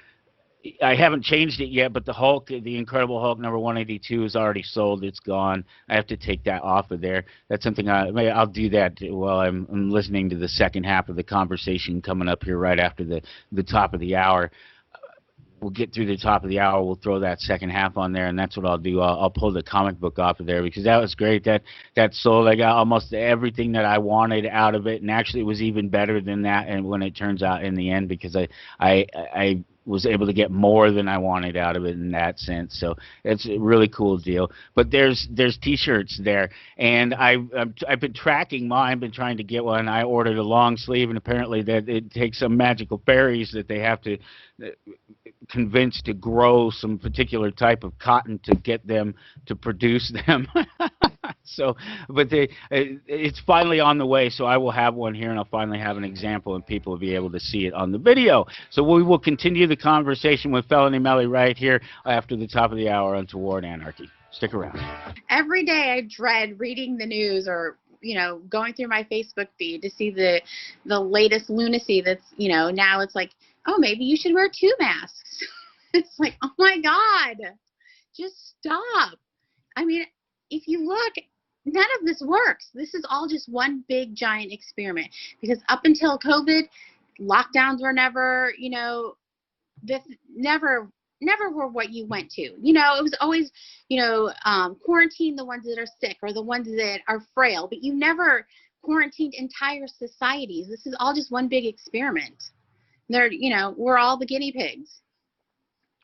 I haven't changed it yet, but the Hulk, the Incredible Hulk number 182 is already sold. It's gone. I have to take that off of there. That's something I'll do that while I'm listening to the second half of the conversation coming up here right after the top of the hour. We'll get through the top of the hour. We'll throw that second half on there, and that's what I'll do. I'll pull the comic book off of there because that was great. That sold. I got almost everything that I wanted out of it, and actually it was even better than that. And when it turns out in the end, because I was able to get more than I wanted out of it in that sense. So it's a really cool deal. But there's T-shirts there, and I've been tracking mine. I've been trying to get one. I ordered a long sleeve, and apparently that it takes some magical fairies that they have to convince to grow some particular type of cotton to get them to produce them. So, but it's finally on the way, so I will have one here, and I'll finally have an example, and people will be able to see it on the video. So we will continue the conversation with Fellony Mellony right here after the top of the hour on Toward Anarchy. Stick around. Every day I dread reading the news or, going through my Facebook feed to see the latest lunacy that's, now it's like, oh, maybe you should wear 2 masks. It's like, oh my God, just stop. I mean, if you look, none of this works. This is all just one big giant experiment, because up until COVID, lockdowns were never, this never were what you went to. It was always, quarantine the ones that are sick or the ones that are frail, but you never quarantined entire societies. This is all just one big experiment. We're all the guinea pigs.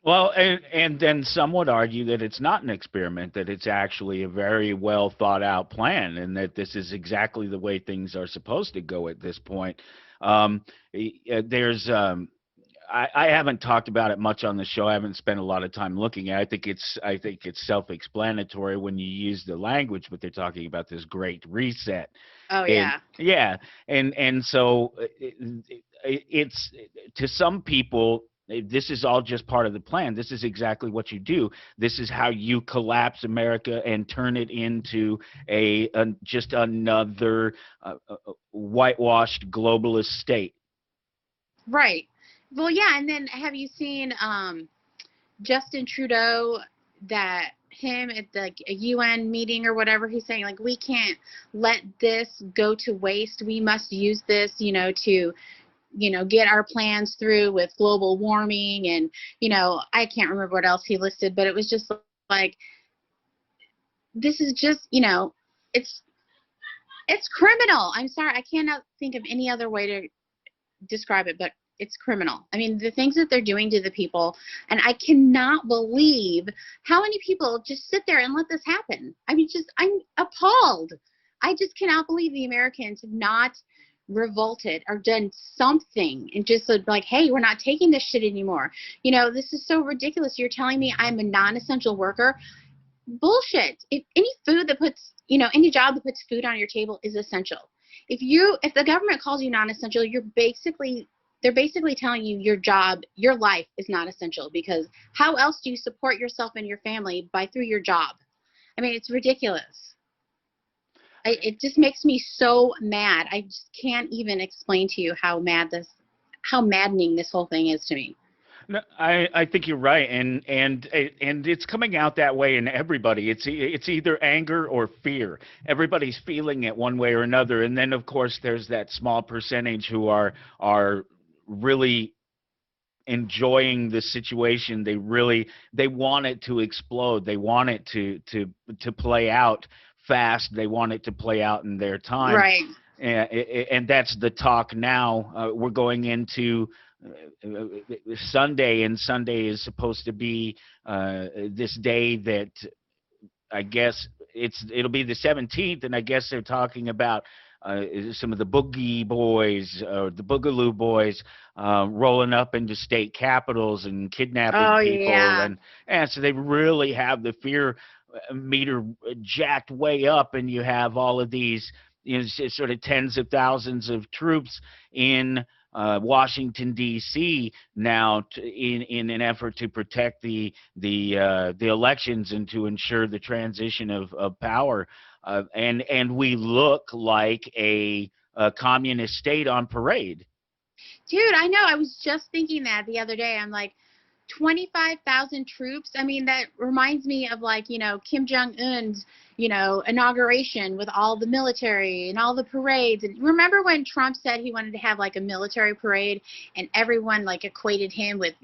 Well, and then some would argue that it's not an experiment, that it's actually a very well thought out plan, and that this is exactly the way things are supposed to go at this point. I haven't talked about it much on the show. I haven't spent a lot of time looking at it. I think it's self-explanatory when you use the language, but they're talking about this great reset. Oh yeah. And so it's, to some people, this is all just part of the plan. This is exactly what you do. This is how you collapse America and turn it into just another whitewashed globalist state. Right. Well, yeah, and then have you seen Justin Trudeau, that him at a UN meeting or whatever, he's saying, like, we can't let this go to waste. We must use this, to get our plans through with global warming, and, I can't remember what else he listed, but it was just like, this is just, it's criminal. I'm sorry, I cannot think of any other way to describe it, but it's criminal. I mean, the things that they're doing to the people, and I cannot believe how many people just sit there and let this happen. I mean, I'm appalled. I just cannot believe the Americans have not revolted or done something and just said, like, hey, we're not taking this shit anymore. This is so ridiculous. You're telling me I'm a non-essential worker? Bullshit. If any food that puts, any job that puts food on your table is essential. If the government calls you non-essential, they're basically telling you your job, your life is not essential, because how else do you support yourself and your family through your job? I mean, it's ridiculous. It just makes me so mad. I just can't even explain to you how maddening this whole thing is to me. No, I think you're right, and it's coming out that way in everybody. It's either anger or fear. Everybody's feeling it one way or another, and then of course there's that small percentage who are really enjoying the situation. They want it to explode. They want it to play out fast. They want it to play out in their time. Right. And that's the talk now. We're going into Sunday, and Sunday is supposed to be this day that I guess it'll be the 17th, and I guess they're talking about some of the boogie boys, the boogaloo boys, rolling up into state capitals and kidnapping Oh people, yeah. and so they really have the fear meter jacked way up, and you have all of these, sort of tens of thousands of troops in Washington D.C. now, in an effort to protect the elections and to ensure the transition of power, and we look like a communist state on parade. Dude, I know. I was just thinking that the other day. I'm like, 25,000 troops. I mean, that reminds me of, like, Kim Jong-un's, inauguration with all the military and all the parades. And remember when Trump said he wanted to have like a military parade, and everyone like equated him with,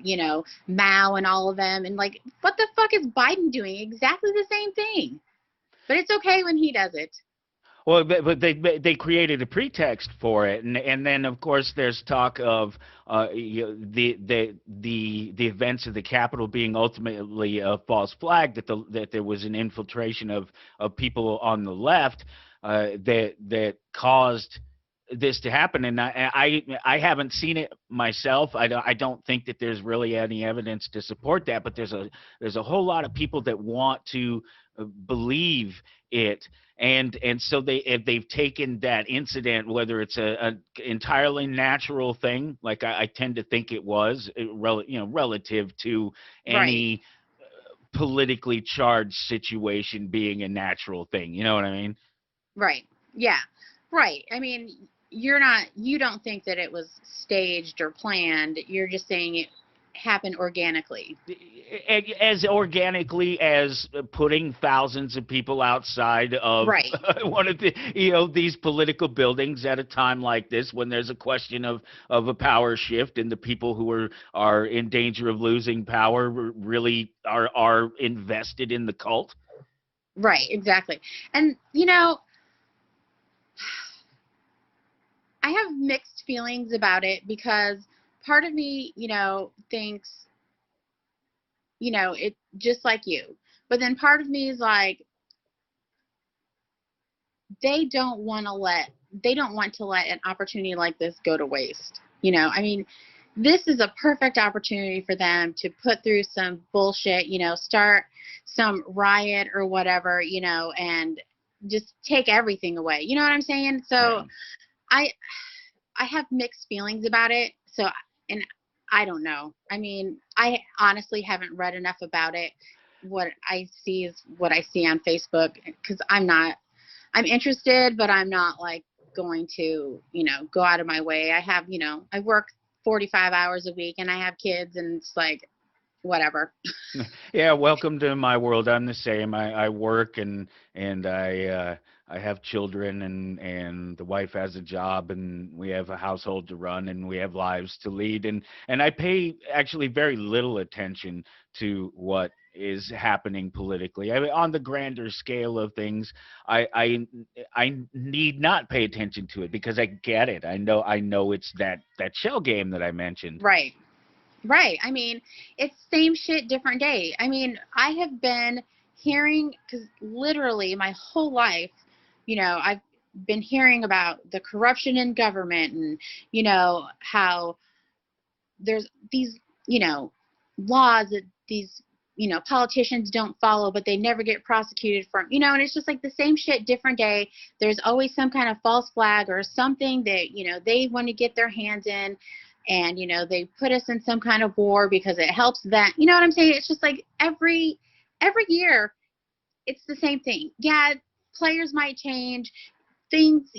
Mao and all of them. And like, what the fuck is Biden doing? Exactly the same thing. But it's okay when he does it. Well, but they created a pretext for it, and then of course there's talk of the events of the Capitol being ultimately a false flag, that there was an infiltration of people on the left that caused this to happen. And I haven't seen it myself. I don't think that there's really any evidence to support that, but there's a whole lot of people that want to believe it, and so they've taken that incident, whether it's a entirely natural thing, like I tend to think it was, relative to any Right. politically charged situation being a natural thing. You know what I mean? Right. Yeah. Right. I mean, you don't think that it was staged or planned. You're just saying it happened organically. As organically as putting thousands of people outside of Right. one of the these political buildings at a time like this, when there's a question of a power shift, and the people who are in danger of losing power really are invested in the cult. Right. Exactly. And I have mixed feelings about it, because part of me, thinks, it just like you. But then part of me is like, they don't want to let an opportunity like this go to waste. I mean, this is a perfect opportunity for them to put through some bullshit, start some riot or whatever, and just take everything away. You know what I'm saying? So Yeah. I have mixed feelings about it. So, and I don't know. I mean, I honestly haven't read enough about it. What I see is what I see on Facebook, because I'm interested, but I'm not like going to, go out of my way. I have, I work 45 hours a week, and I have kids, and it's like, whatever. Yeah, welcome to my world. I'm the same. I work, and I have children, and the wife has a job, and we have a household to run, and we have lives to lead, and I pay actually very little attention to what is happening politically. I mean, on the grander scale of things, I need not pay attention to it, because I get it. I know it's that shell game that I mentioned. Right. Right. I mean, it's same shit, different day. I mean, I have been hearing, because literally my whole life, I've been hearing about the corruption in government, and, how there's these, laws that these, politicians don't follow, but they never get prosecuted from, and it's just like the same shit, different day. There's always some kind of false flag or something that, they want to get their hands in. And, they put us in some kind of war because it helps them. You know what I'm saying? It's just like every year, it's the same thing. Yeah, players might change. Things,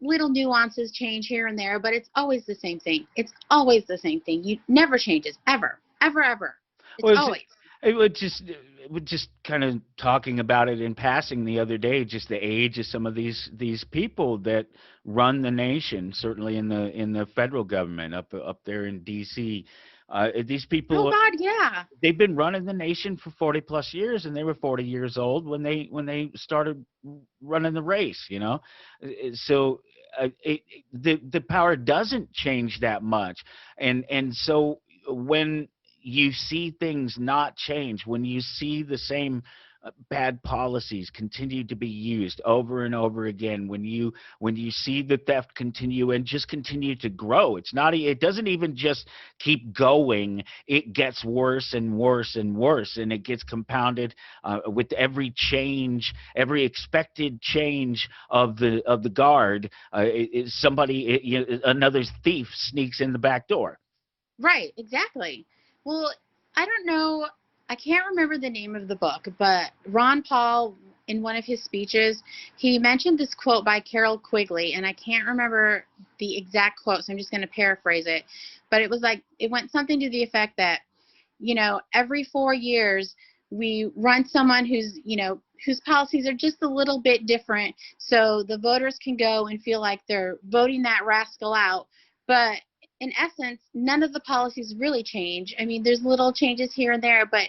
little nuances change here and there, but it's always the same thing. It's always the same thing. You never changes, ever, ever, ever. It's Well, always. it would just kind of talking about it in passing the other day, just the age of some of these people that run the nation, certainly in the federal government up there in D.C. These people, Oh God, yeah. they've been running the nation for 40 plus years, and they were 40 years old when they started running the race. So the power doesn't change that much, and so when you see things not change, when you see the same bad policies continue to be used over and over again, when you see the theft continue and just continue to grow, it doesn't even just keep going, it gets worse and worse and worse, and it gets compounded with every change, every expected change of the guard. Another thief sneaks in the back door. Right, exactly. Well, I don't know, I can't remember the name of the book, but Ron Paul, in one of his speeches, he mentioned this quote by Carol Quigley, and I can't remember the exact quote, so I'm just going to paraphrase it. But it was like, it went something to the effect that, every 4 years we run someone whose policies are just a little bit different, so the voters can go and feel like they're voting that rascal out. But in essence, none of the policies really change. I mean, there's little changes here and there, but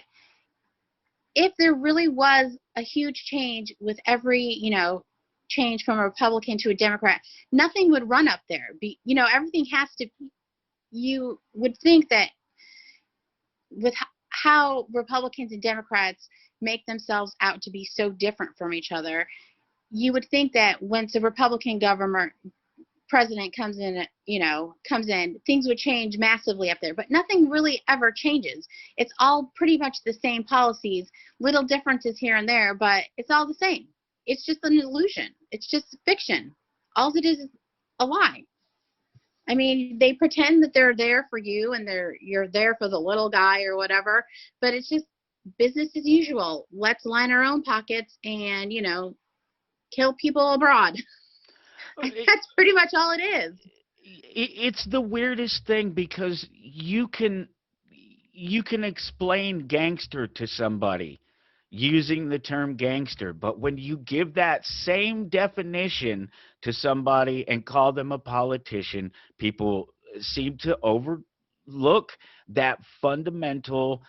if there really was a huge change with every, change from a Republican to a Democrat, nothing would run up there. Everything has to, you would think that with how Republicans and Democrats make themselves out to be so different from each other, you would think that once a Republican president comes in, things would change massively up there. But nothing really ever changes. It's all pretty much the same policies, little differences here and there, but it's all the same. It's just an illusion. It's just fiction. All it is a lie. I mean, they pretend that they're there for you and you're there for the little guy or whatever, but it's just business as usual. Let's line our own pockets and, kill people abroad. That's pretty much all it is. It's the weirdest thing, because you can explain gangster to somebody using the term gangster, but when you give that same definition to somebody and call them a politician, people seem to overlook that fundamental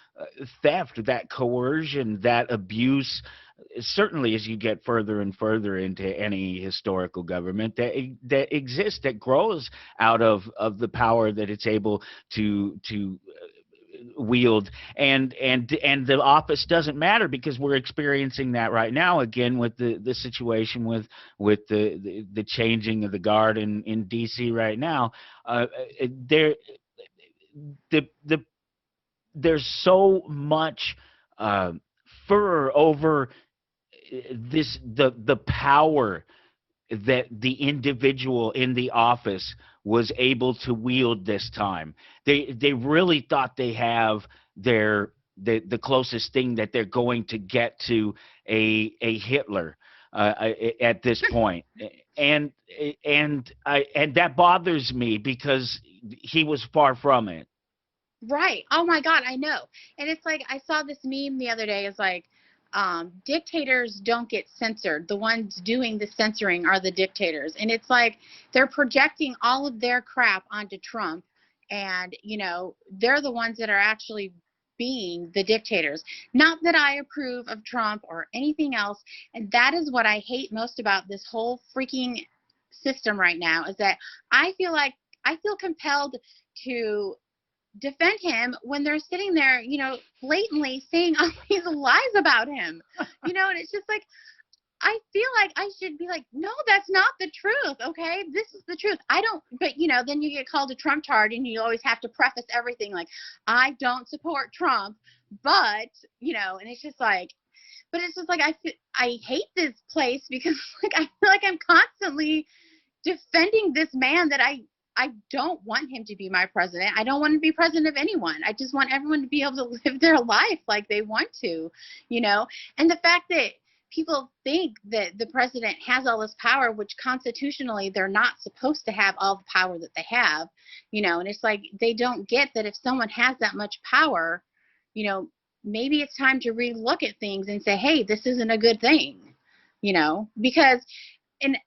theft, that coercion, that abuse. Certainly, as you get further and further into any historical government that exists, that grows out of the power that it's able to wield, and the office doesn't matter, because we're experiencing that right now again with the situation with the changing of the guard in DC right now. There's so much furor over the power that the individual in the office was able to wield this time. They really thought they have the closest thing that they're going to get to a Hitler at this point, and that bothers me, because he was far from it. Right. Oh my God, I know. And it's like, I saw this meme the other day. It's like, dictators don't get censored. The ones doing the censoring are the dictators. And it's like they're projecting all of their crap onto Trump, and they're the ones that are actually being the dictators. Not that I approve of Trump or anything else, and that is what I hate most about this whole freaking system right now, is that I feel compelled to defend him when they're sitting there, blatantly saying all these lies about him, and it's just like, I feel like I should be like, no, that's not the truth. Okay. This is the truth. But then you get called a Trump tard, and you always have to preface everything like, I don't support Trump, but, and it's just like, but it's just like, I hate this place, because like, I feel like I'm constantly defending this man that I don't want him to be my president. I don't want to be president of anyone. I just want everyone to be able to live their life like they want to, And the fact that people think that the president has all this power, which constitutionally they're not supposed to have all the power that they have, and it's like they don't get that if someone has that much power, maybe it's time to relook at things and say, hey, this isn't a good thing, because, and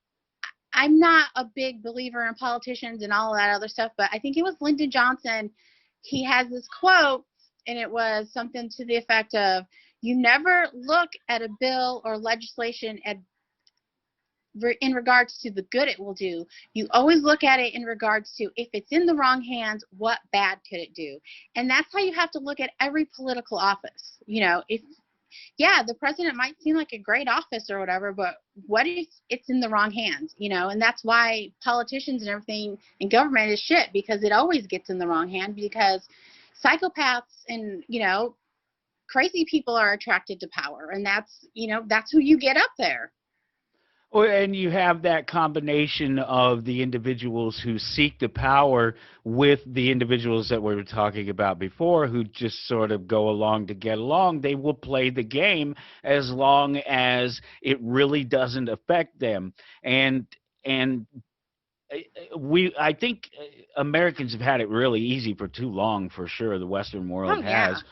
I'm not a big believer in politicians and all of that other stuff, but I think it was Lyndon Johnson. He has this quote, and it was something to the effect of, you never look at a bill or legislation in regards to the good it will do. You always look at it in regards to, if it's in the wrong hands, what bad could it do? And that's how you have to look at every political office. If yeah, the president might seem like a great office or whatever, but what if it's in the wrong hands, and that's why politicians and everything in government is shit, because it always gets in the wrong hand, because psychopaths and, crazy people are attracted to power, and that's who you get up there. Well, and you have that combination of the individuals who seek the power with the individuals that we were talking about before, who just sort of go along to get along. They will play the game as long as it really doesn't affect them. And I think Americans have had it really easy for too long, for sure. The Western world Oh yeah. has.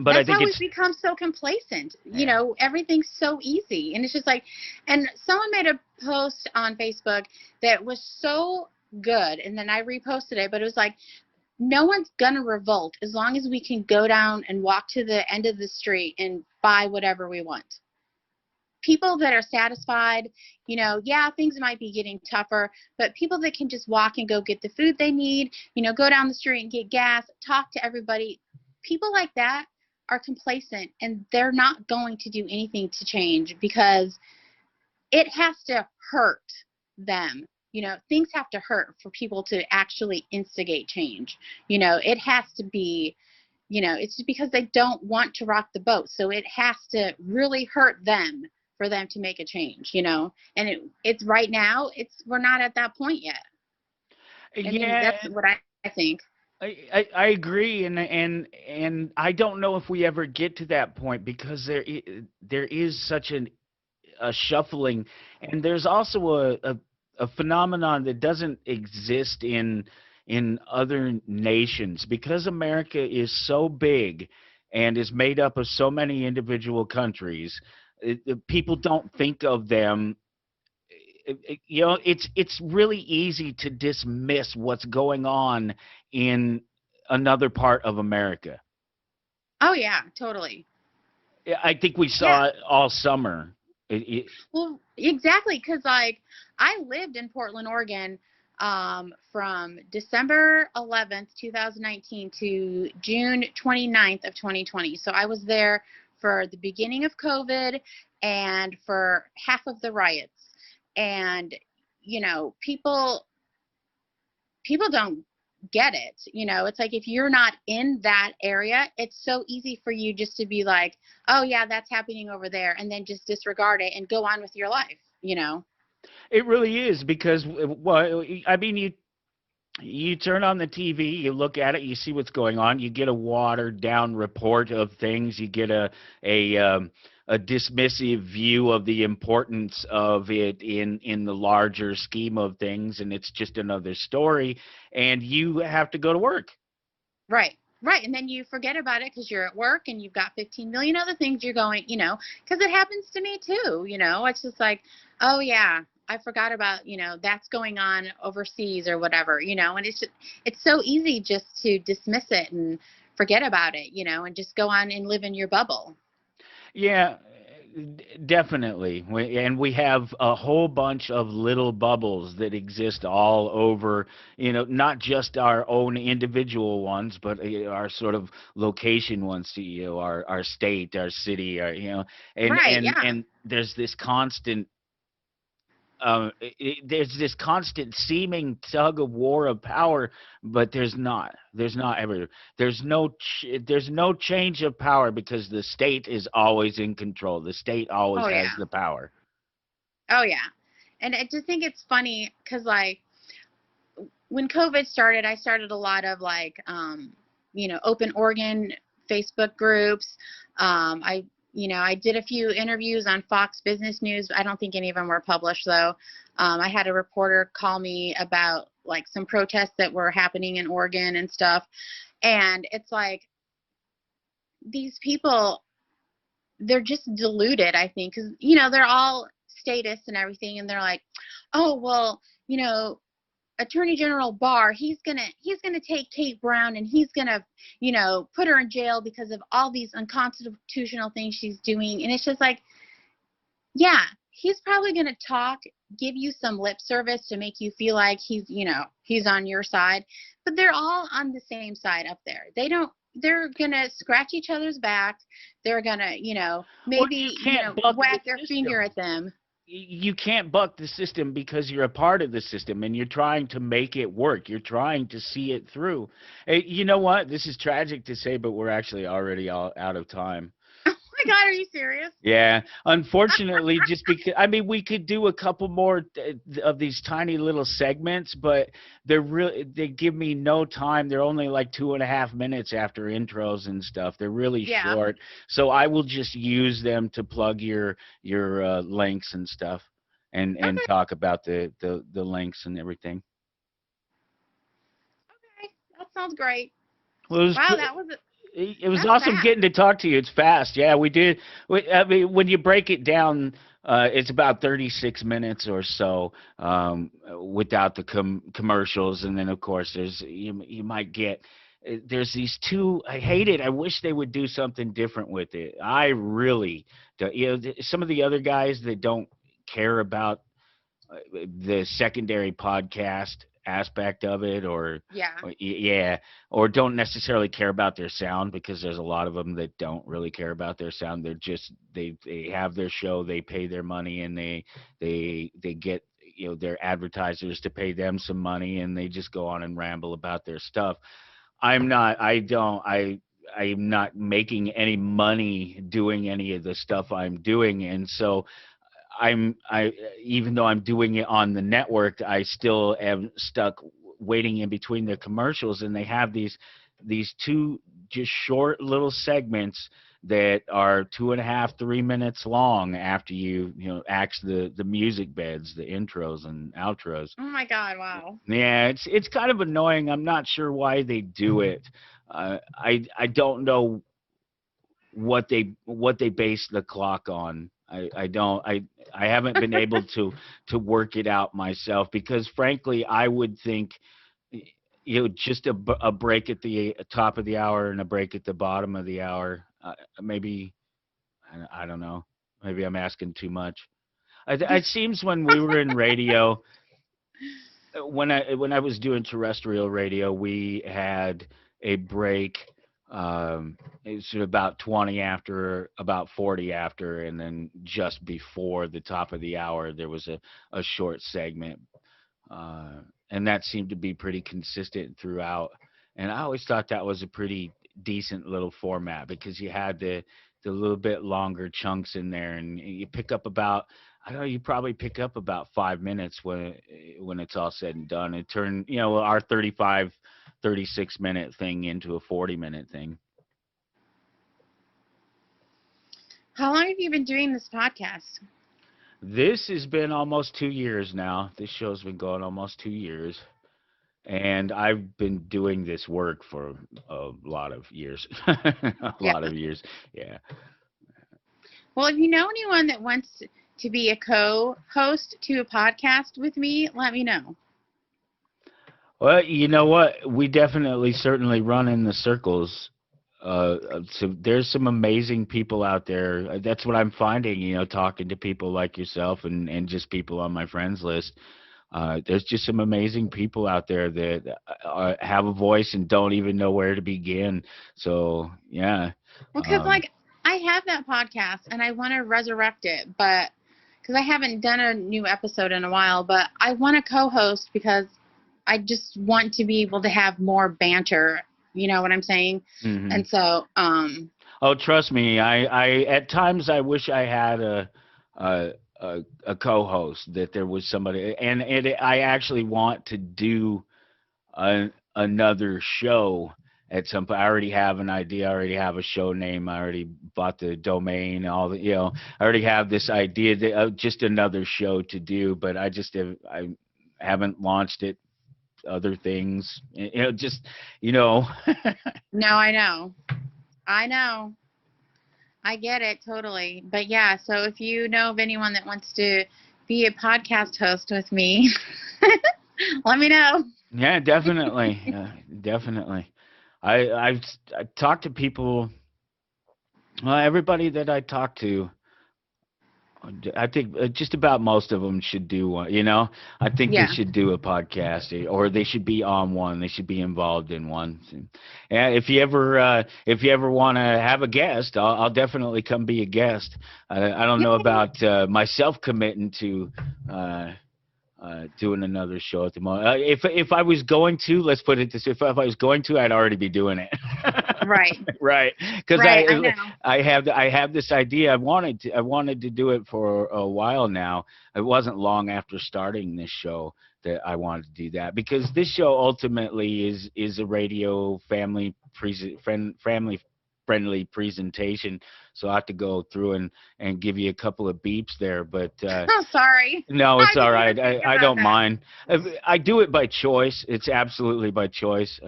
But That's I think how it's we've become so complacent. yeah. Everything's so easy. And it's just like, and someone made a post on Facebook that was so good. And then I reposted it, but it was like, no one's going to revolt as long as we can go down and walk to the end of the street and buy whatever we want. People that are satisfied, yeah, things might be getting tougher, but people that can just walk and go get the food they need, go down the street and get gas, talk to everybody, people like that are complacent, and they're not going to do anything to change, because it has to hurt them. Things have to hurt for people to actually instigate change. It has to be, it's just because they don't want to rock the boat. So it has to really hurt them for them to make a change, and it's right now, we're not at that point yet. I mean, that's what I think. I agree, and I don't know if we ever get to that point, because there is such a shuffling, and there's also a phenomenon that doesn't exist in other nations, because America is so big and is made up of so many individual countries. People don't think of them. It's really easy to dismiss what's going on in another part of America. Oh yeah, totally. I think we Yeah. saw it all summer. Well, exactly, because like I lived in Portland, Oregon, from December 11th, 2019 to June 29th of 2020. So I was there for the beginning of COVID and for half of the riots. And people don't get it. It's like, if you're not in that area, it's so easy for you just to be like, oh yeah, that's happening over there, and then just disregard it and go on with your life. It really is, because, well, I mean, you turn on the TV, you look at it, you see what's going on, you get a watered down report of things, you get a dismissive view of the importance of it in the larger scheme of things, and it's just another story, and you have to go to work. Right. And then you forget about it because you're at work and you've got 15 million other things you're going, because it happens to me too. It's just like, oh yeah, I forgot about, that's going on overseas or whatever, and it's so easy just to dismiss it and forget about it, and just go on and live in your bubble. Yeah, definitely. We have a whole bunch of little bubbles that exist all over, not just our own individual ones, but our sort of location ones, our state, our city, Right. Yeah. and there's this constant there's this constant seeming tug of war of power, but there's not ever, there's no change of power, because the state is always in control. The state always Oh has yeah. the power. Oh yeah. And I just think it's funny because, like, when COVID started, I started a lot of like, Open Oregon Facebook groups. I did a few interviews on Fox Business News. I don't think any of them were published though. I had a reporter call me about like some protests that were happening in Oregon and stuff. And it's like, these people, they're just deluded, I think, because, they're all statists and everything. And they're like, oh, well, Attorney General Barr, he's gonna take Kate Brown and he's gonna, put her in jail because of all these unconstitutional things she's doing. And it's just like, yeah, he's probably gonna give you some lip service to make you feel like he's on your side, but they're all on the same side up there. They don't, they're gonna scratch each other's back. They're gonna, maybe whack their finger at them. You can't buck the system because you're a part of the system and you're trying to make it work. You're trying to see it through. Hey, you know what? This is tragic to say, but we're actually already all out of time. Oh my God, are you serious? Yeah, unfortunately, just because we could do a couple more of these tiny little segments, but they give me no time. They're only like 2.5 minutes after intros and stuff. They're really short, so I will just use them to plug your links and stuff, and talk about the links and everything. Okay, that sounds great. Well, it was awesome fast. Getting to talk to you. It's fast. Yeah, we did. When you break it down, it's about 36 minutes or so without the commercials. And then, of course, you might get – there's these two – I hate it. I wish they would do something different with it. I really – some of the other guys that don't care about the secondary podcast aspect of it or don't necessarily care about their sound, because there's a lot of them that don't really care about their sound. They're just they have their show, they pay their money, and they get their advertisers to pay them some money, and they just go on and ramble about their stuff. I'm not making any money doing any of the stuff I'm doing, and so even though I'm doing it on the network, I still am stuck waiting in between the commercials, and they have these two just short little segments that are 2.5, 3 minutes long after you axe the music beds, the intros and outros. Oh my God! Wow. Yeah, it's kind of annoying. I'm not sure why they do it. I don't know what they base the clock on. I haven't been able to work it out myself, because frankly I would think just a break at the top of the hour and a break at the bottom of the hour, maybe I don't know, maybe I'm asking too much. It seems when we were in radio, when I was doing terrestrial radio, we had a break. It's about 20 after, about 40 after, and then just before the top of the hour, there was a short segment. And that seemed to be pretty consistent throughout. And I always thought that was a pretty decent little format, because you had the little bit longer chunks in there, and you pick up about, I don't know, you probably pick up about 5 minutes when it's all said and done. It turned, our 36 minute thing into a 40-minute thing. How long have you been doing this podcast? This has been almost 2 years now. This show's been going almost 2 years. And I've been doing this work for a lot of years. Lot of years, yeah. Well, if you know anyone that wants to be a co-host to a podcast with me, let me know. Well, you know what? We certainly run in the circles. So there's some amazing people out there. That's what I'm finding, talking to people like yourself and just people on my friends list. There's just some amazing people out there that have a voice and don't even know where to begin. So, yeah. Well, because, I have that podcast, and I want to resurrect it, but because I haven't done a new episode in a while, but I want to co-host because I just want to be able to have more banter. You know what I'm saying? Mm-hmm. And so, oh, trust me, I at times I wish I had a co-host, that there was somebody, and I actually want to do another show at some point. I already have an idea. I already have a show name. I already bought the domain. I already have this idea of just another show to do, but I haven't launched it. Other things, No, I know. I get it totally. But yeah, so if you know of anyone that wants to be a podcast host with me, let me know. Yeah, definitely. Definitely. I've talked to people. Well, everybody that I talk to, I think just about most of them should do one. I think they Yeah. should do a podcast, or they should be on one. They should be involved in one. And if you ever want to have a guest, I'll definitely come be a guest. I don't know about myself committing to doing another show at the moment. If I was going to, let's put it this: if I was going to, I'd already be doing it. Right. Right, because Right, I know. I have this idea. I wanted to do it for a while now. It wasn't long after starting this show that I wanted to do that, because this show ultimately is a radio family friendly presentation. So I have to go through and give you a couple of beeps there, but Oh, sorry. no, I it's all didn't right. even think I about don't that. mind. I do it by choice. It's absolutely by choice.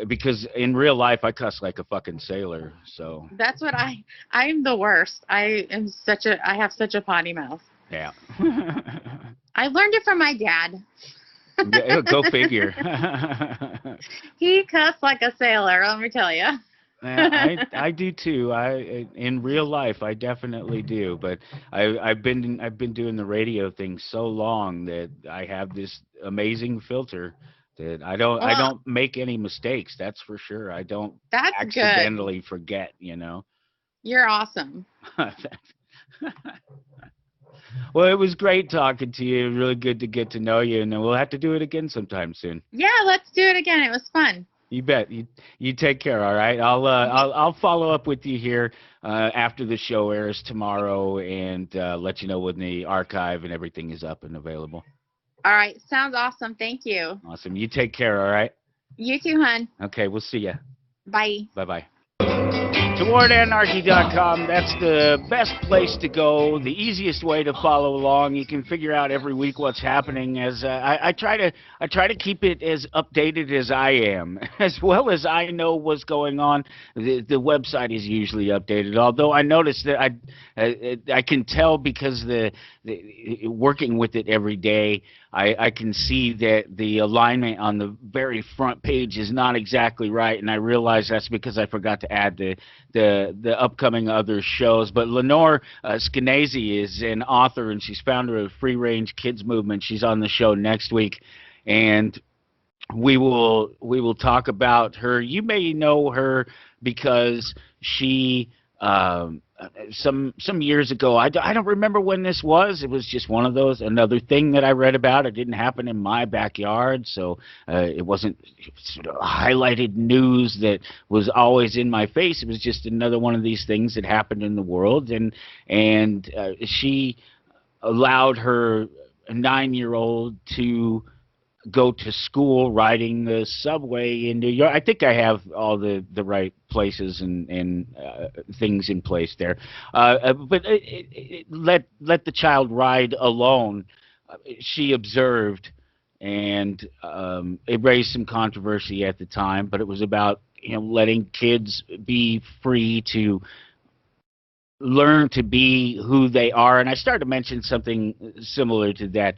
Because in real life I cuss like a fucking sailor. So That's what I'm the worst. I have such a potty mouth. yeah. I learned it from my dad. Yeah, go figure. He cussed like a sailor, let me tell you. I do too. In real life I definitely do, but I've been doing the radio thing so long that I have this amazing filter that I Well, don't make any mistakes. That's for sure. I don't that's good. accidentally forget. You're awesome. Well, it was great talking to you. Really good to get to know you, and then we'll have to do it again sometime soon. Yeah, let's do it again. It was fun. You bet. You take care. All right. I'll follow up with you here after the show airs tomorrow, and let you know when the archive and everything is up and available. All right. Sounds awesome. Thank you. Awesome. You take care. All right. You too, hon. Okay. We'll see you. Bye. Bye-bye. TowardAnarchy.com. That's the best place to go, the easiest way to follow along. You can figure out every week what's happening. As I try to keep it as updated as I am, as well as I know what's going on. The website is usually updated, although I noticed that I can tell because the working with it every day, I can see that the alignment on the very front page is not exactly right, and I realize that's because I forgot to add the upcoming other shows. But Lenore Skenazy is an author, and she's founder of Free Range Kids Movement. She's on the show next week, and we will talk about her. You may know her because she some years ago, I don't remember when this was. It was just one of those, another thing that I read about. It didn't happen in my backyard, so it wasn't sort of highlighted news that was always in my face. It was just another one of these things that happened in the world, and she allowed her 9-year-old to go to school riding the subway in New York. I think I have all the right places and things in place there. But let the child ride alone, she observed, and it raised some controversy at the time, but it was about letting kids be free to learn to be who they are. And I started to mention something similar to that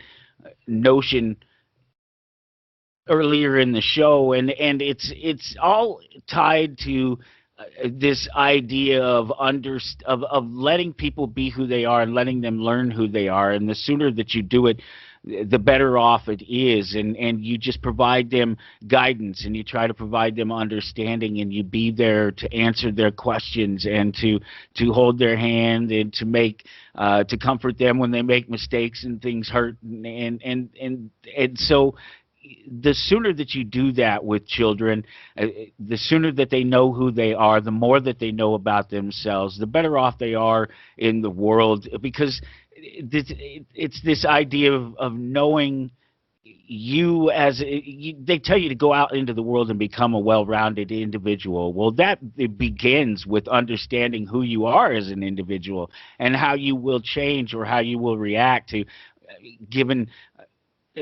notion earlier in the show, and it's all tied to this idea of letting people be who they are and letting them learn who they are. And the sooner that you do it, the better off it is. And you just provide them guidance, and you try to provide them understanding, and you be there to answer their questions and to hold their hand and to make to comfort them when they make mistakes and things hurt, and so the sooner that you do that with children, the sooner that they know who they are, the more that they know about themselves, the better off they are in the world. Because it's this idea of knowing you as they tell you to go out into the world and become a well-rounded individual. Well, it begins with understanding who you are as an individual and how you will change or how you will react to given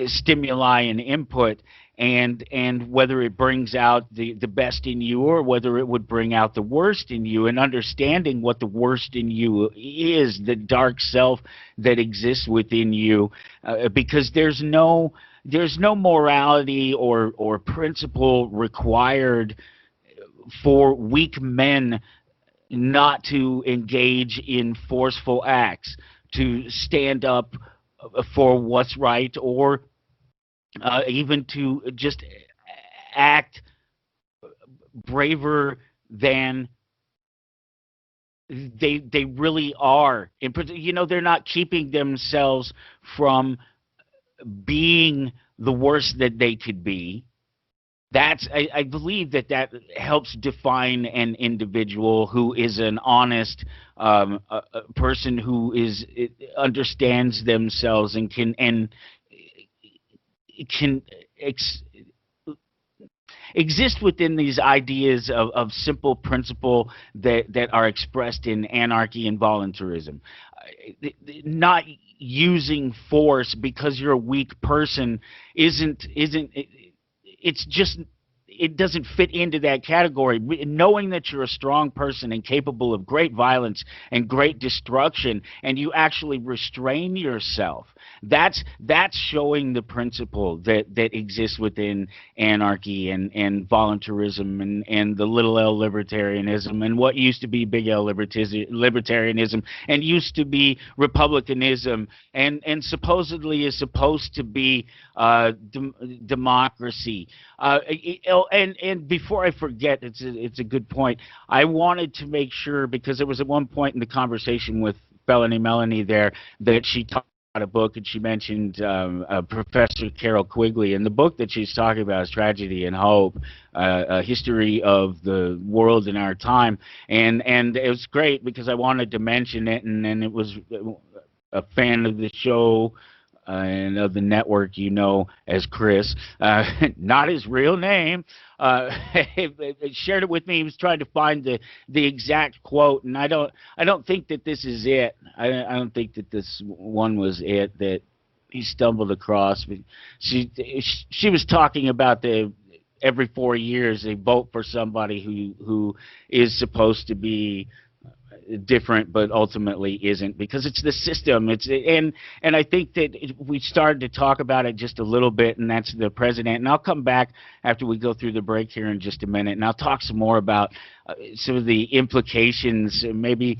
stimuli and input, and whether it brings out the best in you or whether it would bring out the worst in you, and understanding what the worst in you is, the dark self that exists within you, because there's no morality or principle required for weak men not to engage in forceful acts. to stand up for what's right, or even to just act braver than they really are. You know, they're not keeping themselves from being the worst that they could be. I believe that helps define an individual who is an honest a person who understands themselves and can exist within these ideas of simple principle that are expressed in anarchy and voluntarism. Not using force because you're a weak person isn't it's just, it doesn't fit into that category. Knowing that you're a strong person and capable of great violence and great destruction, and you actually restrain yourself, that's showing the principle that exists within anarchy and voluntarism and the little L libertarianism and what used to be big L libertarianism and used to be republicanism and supposedly is supposed to be democracy. And before I forget, it's a good point. I wanted to make sure, because there was at one point in the conversation with Fellony Mellony there that she talked about a book, and she mentioned Professor Carol Quigley, and the book that she's talking about is Tragedy and Hope, a history of the world in our time, and it was great because I wanted to mention it, and then it was a fan of the show and of the network, you know, as Chris, not his real name, shared it with me. He was trying to find the exact quote, and I don't think that this is it. I don't think that this one was it that he stumbled across. But she was talking about every 4 years they vote for somebody who is supposed to be different but ultimately isn't, because it's the system. And I think that we started to talk about it just a little bit, and that's the president. And I'll come back after we go through the break here in just a minute, and I'll talk some more about some of the implications. Maybe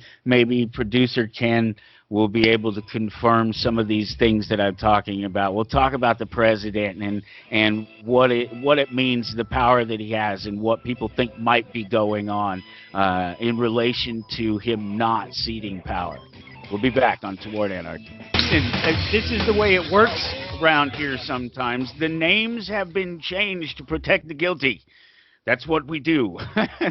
producer Ken will be able to confirm some of these things that I'm talking about. We'll talk about the president and what it means, the power that he has, and what people think might be going on in relation to him not ceding power. We'll be back on Toward Anarchy. This is the way it works around here sometimes. The names have been changed to protect the guilty. That's what we do.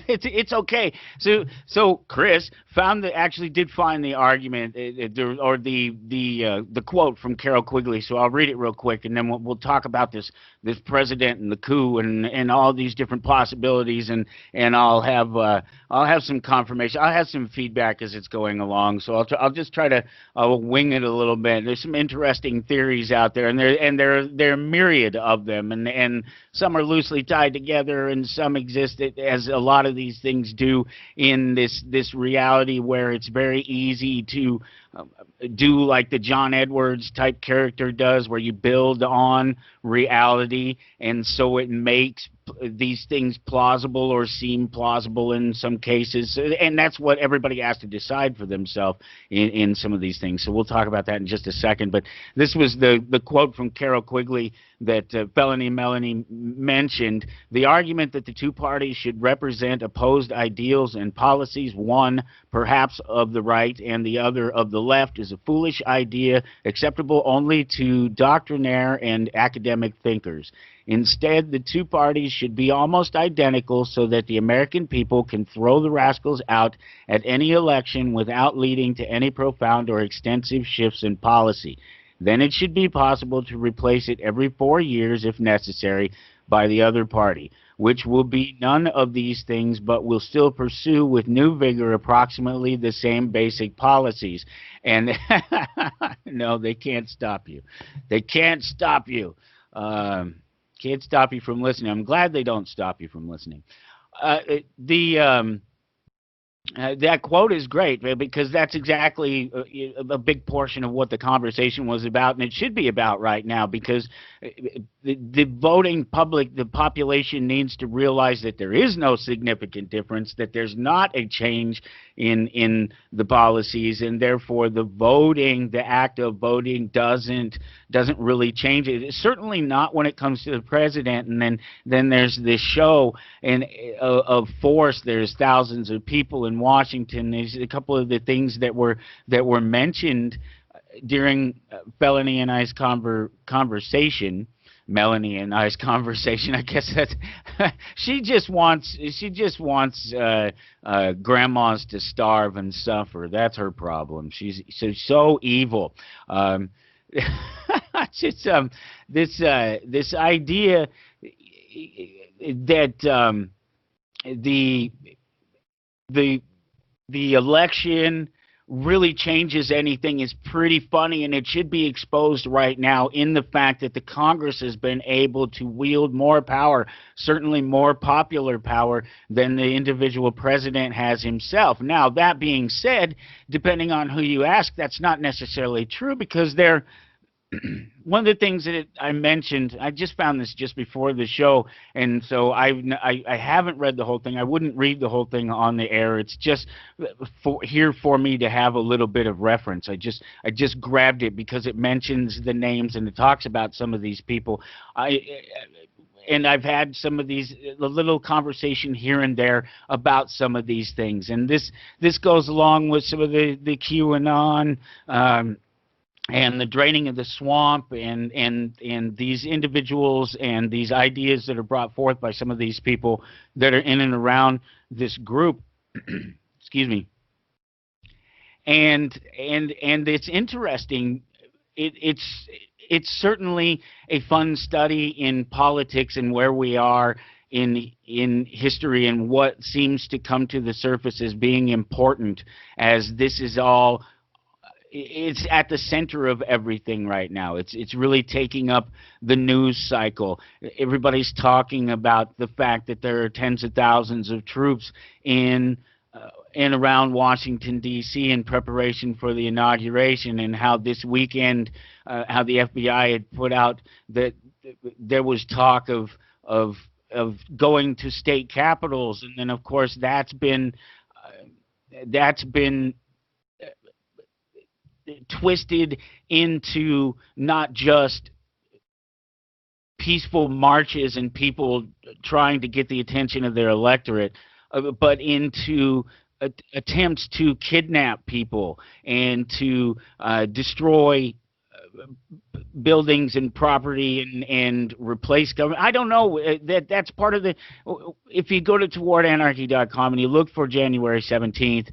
It's okay. So Chris did find the argument or the quote from Carol Quigley. So I'll read it real quick, and then we'll talk about this president and the coup and all these different possibilities, and I'll have some confirmation. I'll have some feedback as it's going along. So I'll just try to wing it a little bit. There's some interesting theories out there, and there are myriad of them, and some are loosely tied together, and some exist as a lot of these things do in this reality where it's very easy to do like the John Edwards type character does, where you build on reality, and so it makes these things plausible or seem plausible in some cases, and that's what everybody has to decide for themselves in some of these things. So we'll talk about that in just a second, but this was the quote from Carol Quigley that Fellony Mellony mentioned. The argument that the two parties should represent opposed ideals and policies, one perhaps of the right and the other of the left, is a foolish idea acceptable only to doctrinaire and academic thinkers. Instead, the two parties should be almost identical so that the American people can throw the rascals out at any election without leading to any profound or extensive shifts in policy. Then it should be possible to replace it every 4 years, if necessary, by the other party, which will be none of these things, but will still pursue with new vigor approximately the same basic policies. And no, they can't stop you. They can't stop you. Can't stop you from listening. I'm glad they don't stop you from listening. That quote is great, because that's exactly a big portion of what the conversation was about, and it should be about right now, because the voting public, the population needs to realize that there is no significant difference, that there's not a change in the policies, and therefore the voting, the act of voting, doesn't really change it. It's certainly not when it comes to the president. And then there's this show of force. There's thousands of people in Washington. There's a couple of the things that were mentioned during Fellony and I's conversation. Mellony and I's conversation. I guess that's she just wants grandmas to starve and suffer. That's her problem. She's so evil. It's just this idea that the election really changes anything is pretty funny, and it should be exposed right now in the fact that the Congress has been able to wield more power, certainly more popular power, than the individual president has himself. Now, that being said, depending on who you ask, that's not necessarily true, because they're one of the things that I mentioned, I just found this just before the show, and so I haven't read the whole thing. I wouldn't read the whole thing on the air. It's just here for me to have a little bit of reference. I just grabbed it because it mentions the names and it talks about some of these people. And I've had some of these, a little conversation here and there about some of these things, and this goes along with some of the QAnon. And the draining of the swamp, and these individuals and these ideas that are brought forth by some of these people that are in and around this group. Excuse me. And it's interesting. It's certainly a fun study in politics and where we are in history and what seems to come to the surface as being important, as this is all. It's at the center of everything right now. It's really taking up the news cycle. Everybody's talking about the fact that there are tens of thousands of troops in and around Washington, D.C. in preparation for the inauguration, and how this weekend, how the FBI had put out that there was talk of going to state capitals, and then of course that's been twisted into not just peaceful marches and people trying to get the attention of their electorate, but into attempts to kidnap people and to destroy buildings and property and replace government. I don't know. That's part of the. If you go to towardanarchy.com and you look for January 17th,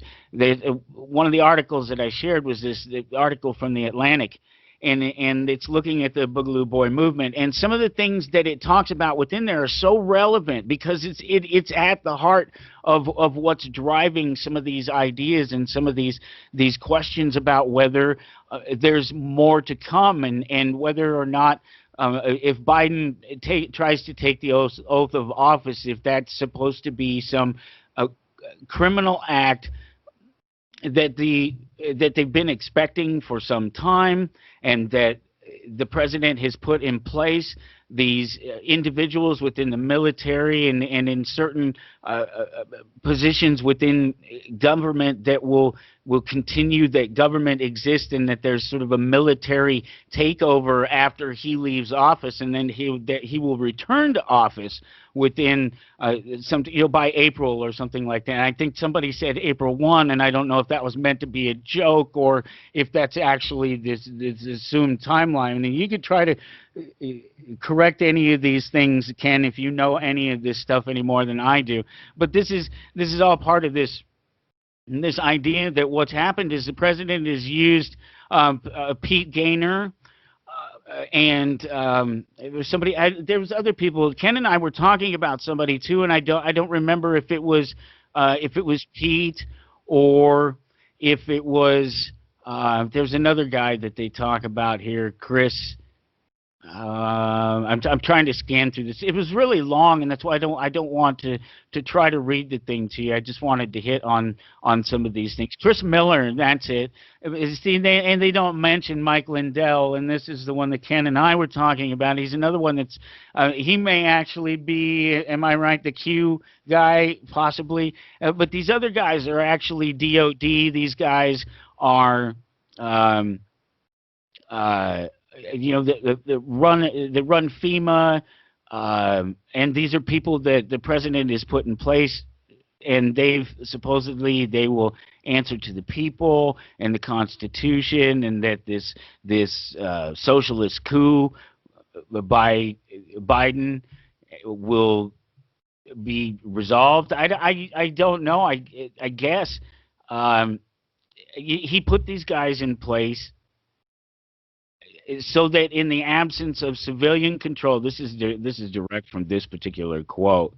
one of the articles that I shared was the article from the Atlantic, and it's looking at the Boogaloo Boy movement, and some of the things that it talks about within there are so relevant because it's at the heart of what's driving some of these ideas and some of these questions about whether there's more to come, and whether or not if Biden tries to take the oath of office, if that's supposed to be some criminal act that they've been expecting for some time, and that the president has put in place these individuals within the military and in certain positions within government that will continue that government exists, and that there's sort of a military takeover after he leaves office, and then he will return to office within by April or something like that. And I think somebody said April 1, and I don't know if that was meant to be a joke or if that's actually this assumed timeline. I mean, you could try to correct any of these things, Ken, if you know any of this stuff any more than I do. But this is all part of this idea that what's happened is the president has used Pete Gaynor, and there was somebody. There was other people. Ken and I were talking about somebody too, and I don't remember if it was Pete or if it was. There's another guy that they talk about here, Chris. I'm trying to scan through this. It was really long, and that's why I don't want to try to read the thing to you. I just wanted to hit on some of these things. Chris Miller, that's it. See, they don't mention Mike Lindell, and this is the one that Ken and I were talking about. He's another one that's he may actually be, am I right, the Q guy possibly, but these other guys are actually DOD. These guys are. You know, the run FEMA, and these are people that the president has put in place, and supposedly they will answer to the people and the Constitution, and that this socialist coup by Biden will be resolved. I don't know. I guess he put these guys in place so that in the absence of civilian control, this is direct from this particular quote.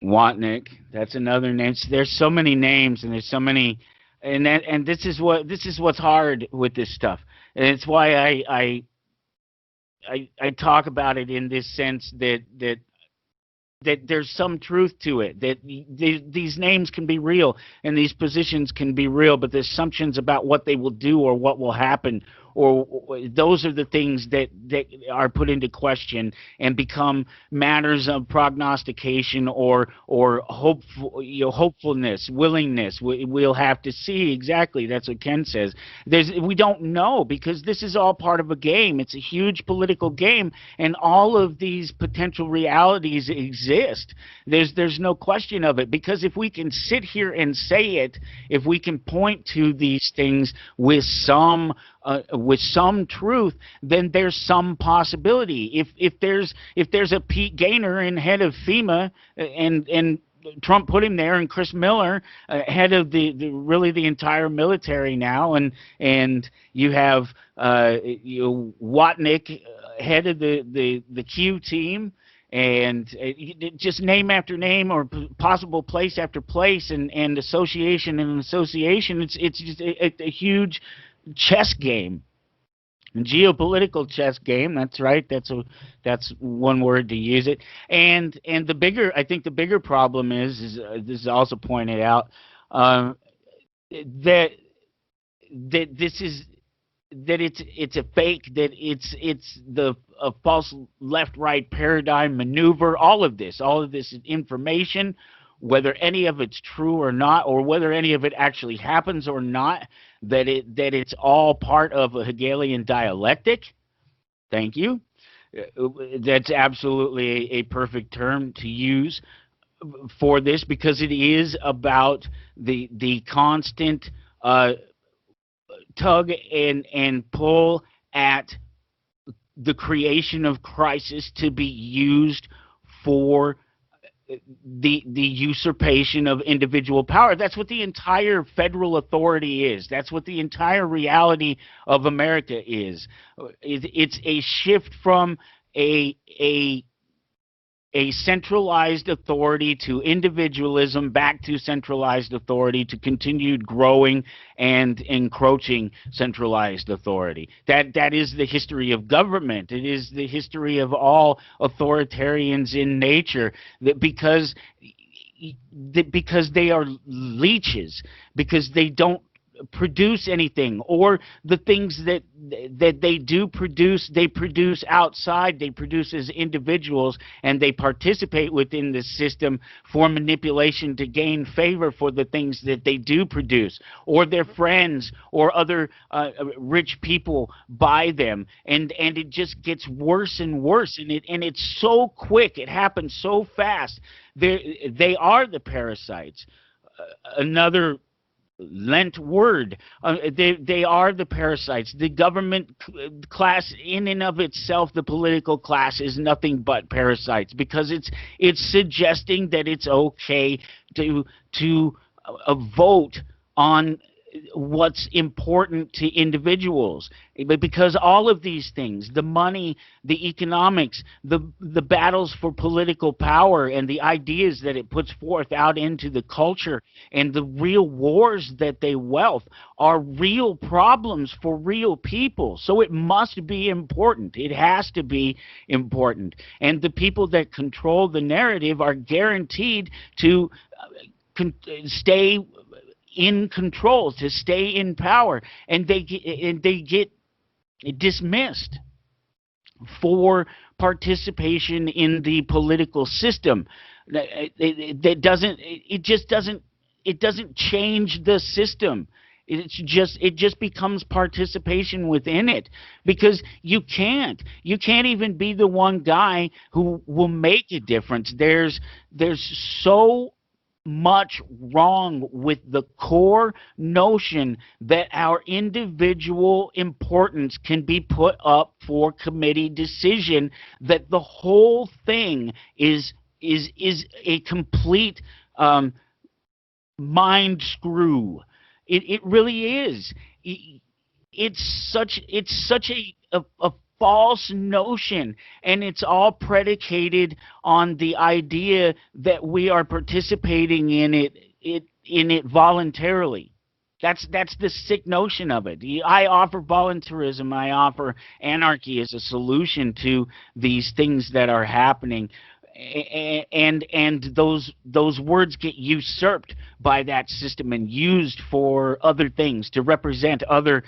Watnick, that's another name. There's so many names, and there's so many, and this is what's hard with this stuff, and it's why I talk about it in this sense that there's some truth to it, that these names can be real and these positions can be real, but the assumptions about what they will do or what will happen, or those are the things that are put into question and become matters of prognostication or hopefulness, willingness. We'll have to see. Exactly, that's what Ken says. We don't know, because this is all part of a game. It's a huge political game, and all of these potential realities exist. There's no question of it, because if we can sit here and say it, if we can point to these things with some truth, then there's some possibility. If there's a Pete Gaynor in head of FEMA, and Trump put him there, and Chris Miller head of the entire military now, and you have Watnick head of the Q team, and just name after name, or possible place after place, and association and association. It's just a huge chess game, a geopolitical chess game. That's right. That's one word to use it. And I think the bigger problem is this is also pointed out, that it's a fake, that it's a false left-right paradigm maneuver. All of this information, whether any of it's true or not, or whether any of it actually happens or not, that it's all part of a Hegelian dialectic. Thank you. That's absolutely a perfect term to use for this, because it is about the constant tug and pull at the creation of crisis to be used for the usurpation of individual power. That's what the entire federal authority is. That's what the entire reality of America is. It's a shift from a centralized authority to individualism, back to centralized authority, to continued growing and encroaching centralized authority. That is the history of government. It is the history of all authoritarians in nature, because they are leeches, because they don't produce anything, or the things that they do produce, they produce outside, they produce as individuals, and they participate within the system for manipulation to gain favor for the things that they do produce, or their friends or other rich people buy them, and it just gets worse and worse, and it's so quick, it happens so fast. They are the parasites. Another Lent word. They are the parasites. The government class, in and of itself, the political class, is nothing but parasites, because it's suggesting that it's okay to vote on what's important to individuals. But because all of these things, the money, the economics, the battles for political power, and the ideas that it puts forth out into the culture, and the real wars that they wealth, are real problems for real people. So it must be important. It has to be important. And the people that control the narrative are guaranteed to stay in control, to stay in power, and they get dismissed for participation in the political system. It doesn't change the system. It just becomes participation within it, because you can't even be the one guy who will make a difference. There's so much wrong with the core notion that our individual importance can be put up for committee decision, that the whole thing is a complete mind screw. It really is. It's such a false notion, and it's all predicated on the idea that we are participating in it voluntarily. That's the sick notion of it. I offer voluntarism, I offer anarchy as a solution to these things that are happening, and those words get usurped by that system and used for other things, to represent other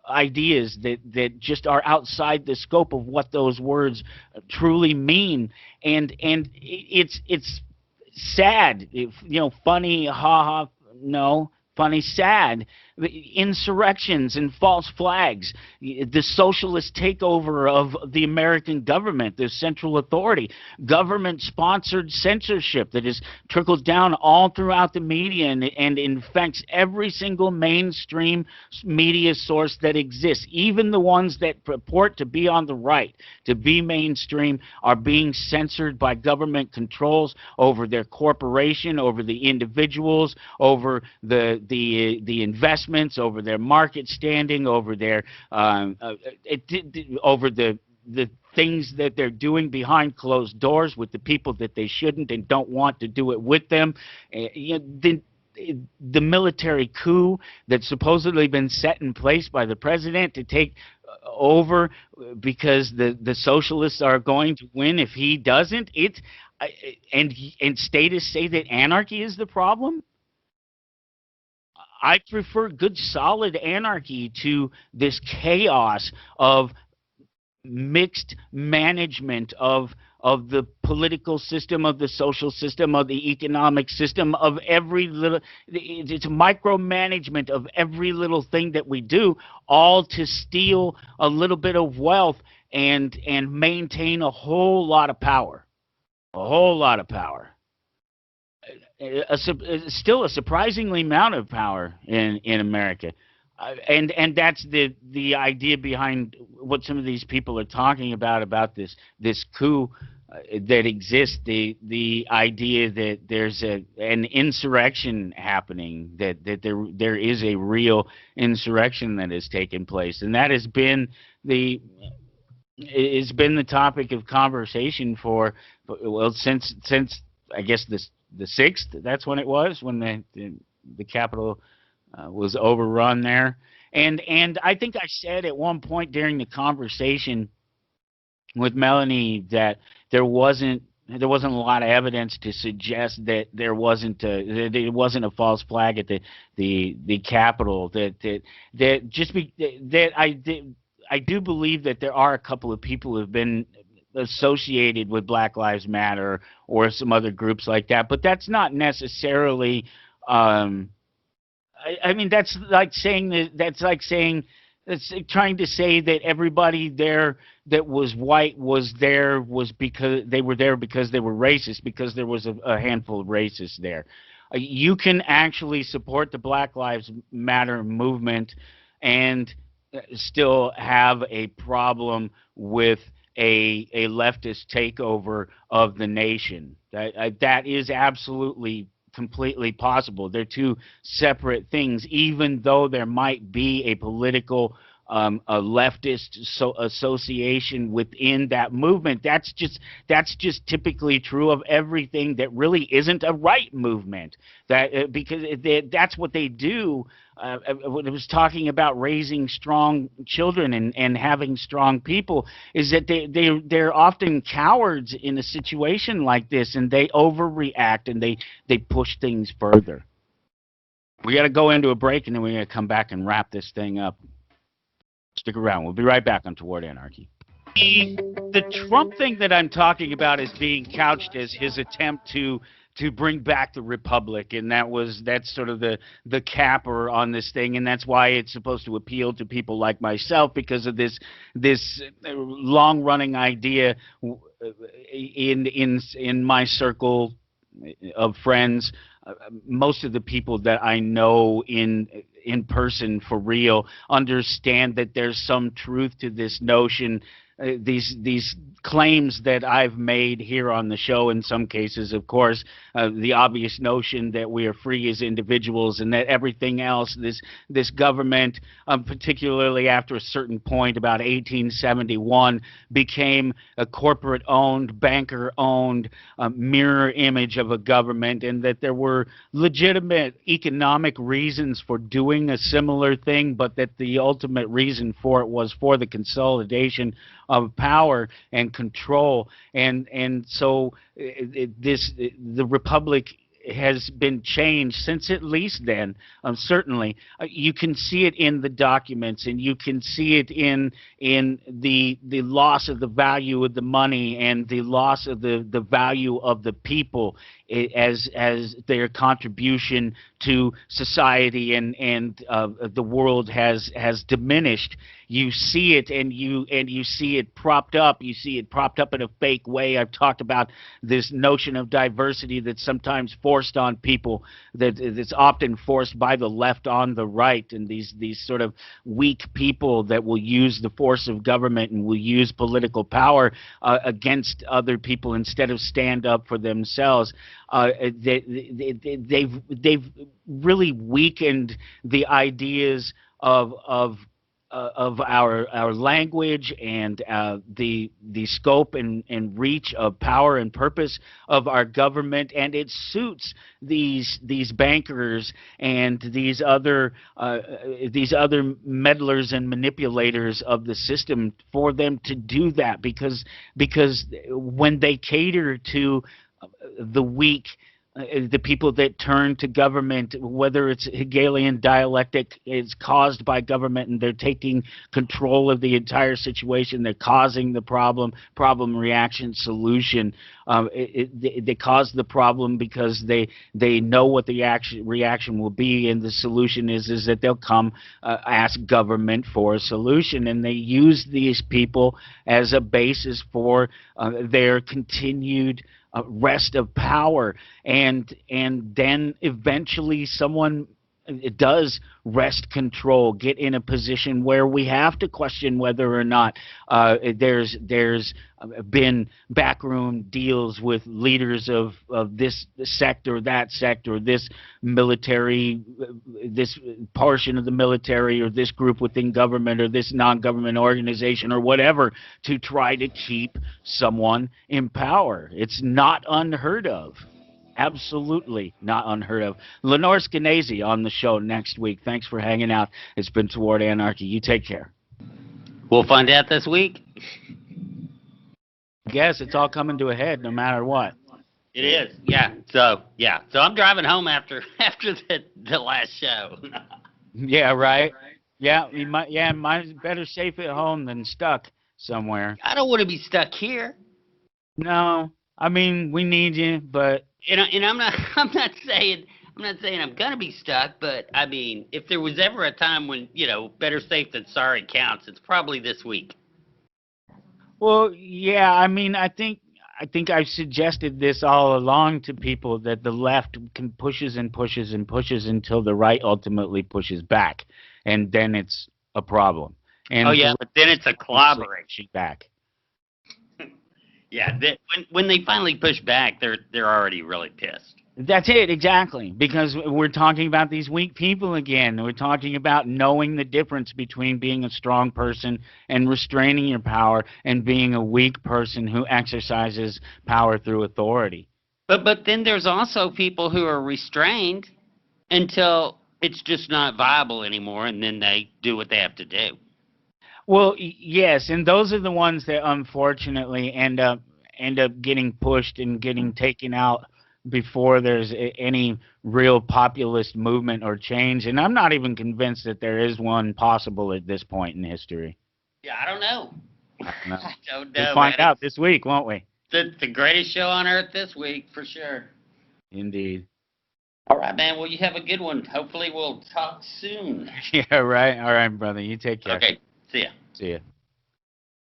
ideas that just are outside the scope of what those words truly mean. And it's sad, funny, ha, no, funny, sad. Insurrections and false flags, the socialist takeover of the American government, the central authority, government-sponsored censorship that is trickled down all throughout the media and infects every single mainstream media source that exists. Even the ones that purport to be on the right, to be mainstream, are being censored by government controls over their corporation, over the individuals, over the investments, over their market standing, over their over the things that they're doing behind closed doors with the people that they shouldn't and don't want to do it with them. The military coup that's supposedly been set in place by the president to take over because the socialists are going to win if he doesn't. And statists say that anarchy is the problem. I prefer good, solid anarchy to this chaos of mixed management of the political system, of the social system, of the economic system, of every little. It's micromanagement of every little thing that we do, all to steal a little bit of wealth and maintain a whole lot of power. A whole lot of power. Still a surprisingly amount of power in America, and that's the idea behind what some of these people are talking about this coup that exists. The idea that there's an insurrection happening, that there is a real insurrection that has taken place, and that has been the topic of conversation for, well, since I guess the 6th, that's when it was, when the Capitol was overrun there. And I think I said at one point during the conversation with Mellony that there wasn't a lot of evidence to suggest that there wasn't a false flag at the Capitol. I do believe that there are a couple of people who have been associated with Black Lives Matter or some other groups like that, but that's not necessarily. I mean, that's like saying that's trying to say that everybody there that was white was because they were there because they were racist, because there was a handful of racists there. You can actually support the Black Lives Matter movement and still have a problem with a leftist takeover of the nation. That is absolutely completely possible. They're two separate things, even though there might be a political a leftist association within that movement. That's just typically true of everything that really isn't a right movement. That because that's what they do. When it was talking about raising strong children and having strong people, is that they're often cowards in a situation like this, and they overreact and they push things further. We got to go into a break, and then we're going to come back and wrap this thing up. Stick around. We'll be right back on Toward Anarchy. The Trump thing that I'm talking about is being couched as his attempt to bring back the republic, and that's sort of the capper on this thing, and that's why it's supposed to appeal to people like myself, because of this long running idea in my circle of friends. Most of the people that I know in person for real understand that there's some truth to this notion. These claims that I've made here on the show, in some cases, of course, the obvious notion that we are free as individuals and that everything else, this government, particularly after a certain point, about 1871, became a corporate-owned, banker-owned mirror image of a government, and that there were legitimate economic reasons for doing a similar thing, but that the ultimate reason for it was for the consolidation of power and control, and so the republic has been changed since at least then. Certainly, you can see it in the documents, and you can see it in the loss of the value of the money and the loss of the value of the people as their contribution to society and the world has diminished. You see it, and you see it propped up. You see it propped up in a fake way. I've talked about this notion of diversity that's sometimes forced on people, that's often forced by the left on the right, and these sort of weak people that will use the force of government and will use political power against other people instead of stand up for themselves. They've really weakened the ideas of our language and the scope and reach of power and purpose of our government, and it suits these bankers and these other meddlers and manipulators of the system for them to do that, because when they cater to the weak, the people that turn to government, whether it's Hegelian dialectic is caused by government and they're taking control of the entire situation, they're causing the problem, reaction, solution. They cause the problem because they know what the reaction will be, and the solution is that they'll come ask government for a solution, and they use these people as a basis for their continued rest of power, and then eventually someone does wrest control, get in a position where we have to question whether or not there's been backroom deals with leaders of this sector, that sector, this military, this portion of the military, or this group within government, or this non-government organization, or whatever, to try to keep someone in power. It's not unheard of. Absolutely not unheard of. Lenore Skenazy on the show next week. Thanks for hanging out. It's been Toward Anarchy. You take care. We'll find out this week. I guess it's all coming to a head no matter what. It is, yeah. So I'm driving home after the last show. Yeah, right. Yeah, you might. Yeah, mine's better safe at home than stuck somewhere. I don't want to be stuck here. No, I mean we need you, but. And I'm not saying I'm gonna be stuck, but I mean, if there was ever a time when, better safe than sorry counts, it's probably this week. Well, yeah, I mean, I think I've suggested this all along to people, that the left pushes and pushes and pushes until the right ultimately pushes back, and then it's a problem. And but then it's a clobberation back. Yeah, when they finally push back, they're already really pissed. That's it, exactly. Because we're talking about these weak people again. We're talking about knowing the difference between being a strong person and restraining your power and being a weak person who exercises power through authority. But then there's also people who are restrained until it's just not viable anymore, and then they do what they have to do. Well, yes, and those are the ones that unfortunately end up getting pushed and getting taken out before there's any real populist movement or change. And I'm not even convinced that there is one possible at this point in history. Yeah, I don't know. I don't know. I don't We'll know, find man. out this week, won't we? It's the greatest show on earth this week, for sure. Indeed. All right, man. Well, you have a good one. Hopefully, we'll talk soon. Yeah, right. All right, brother. You take care. Okay. See ya. See ya.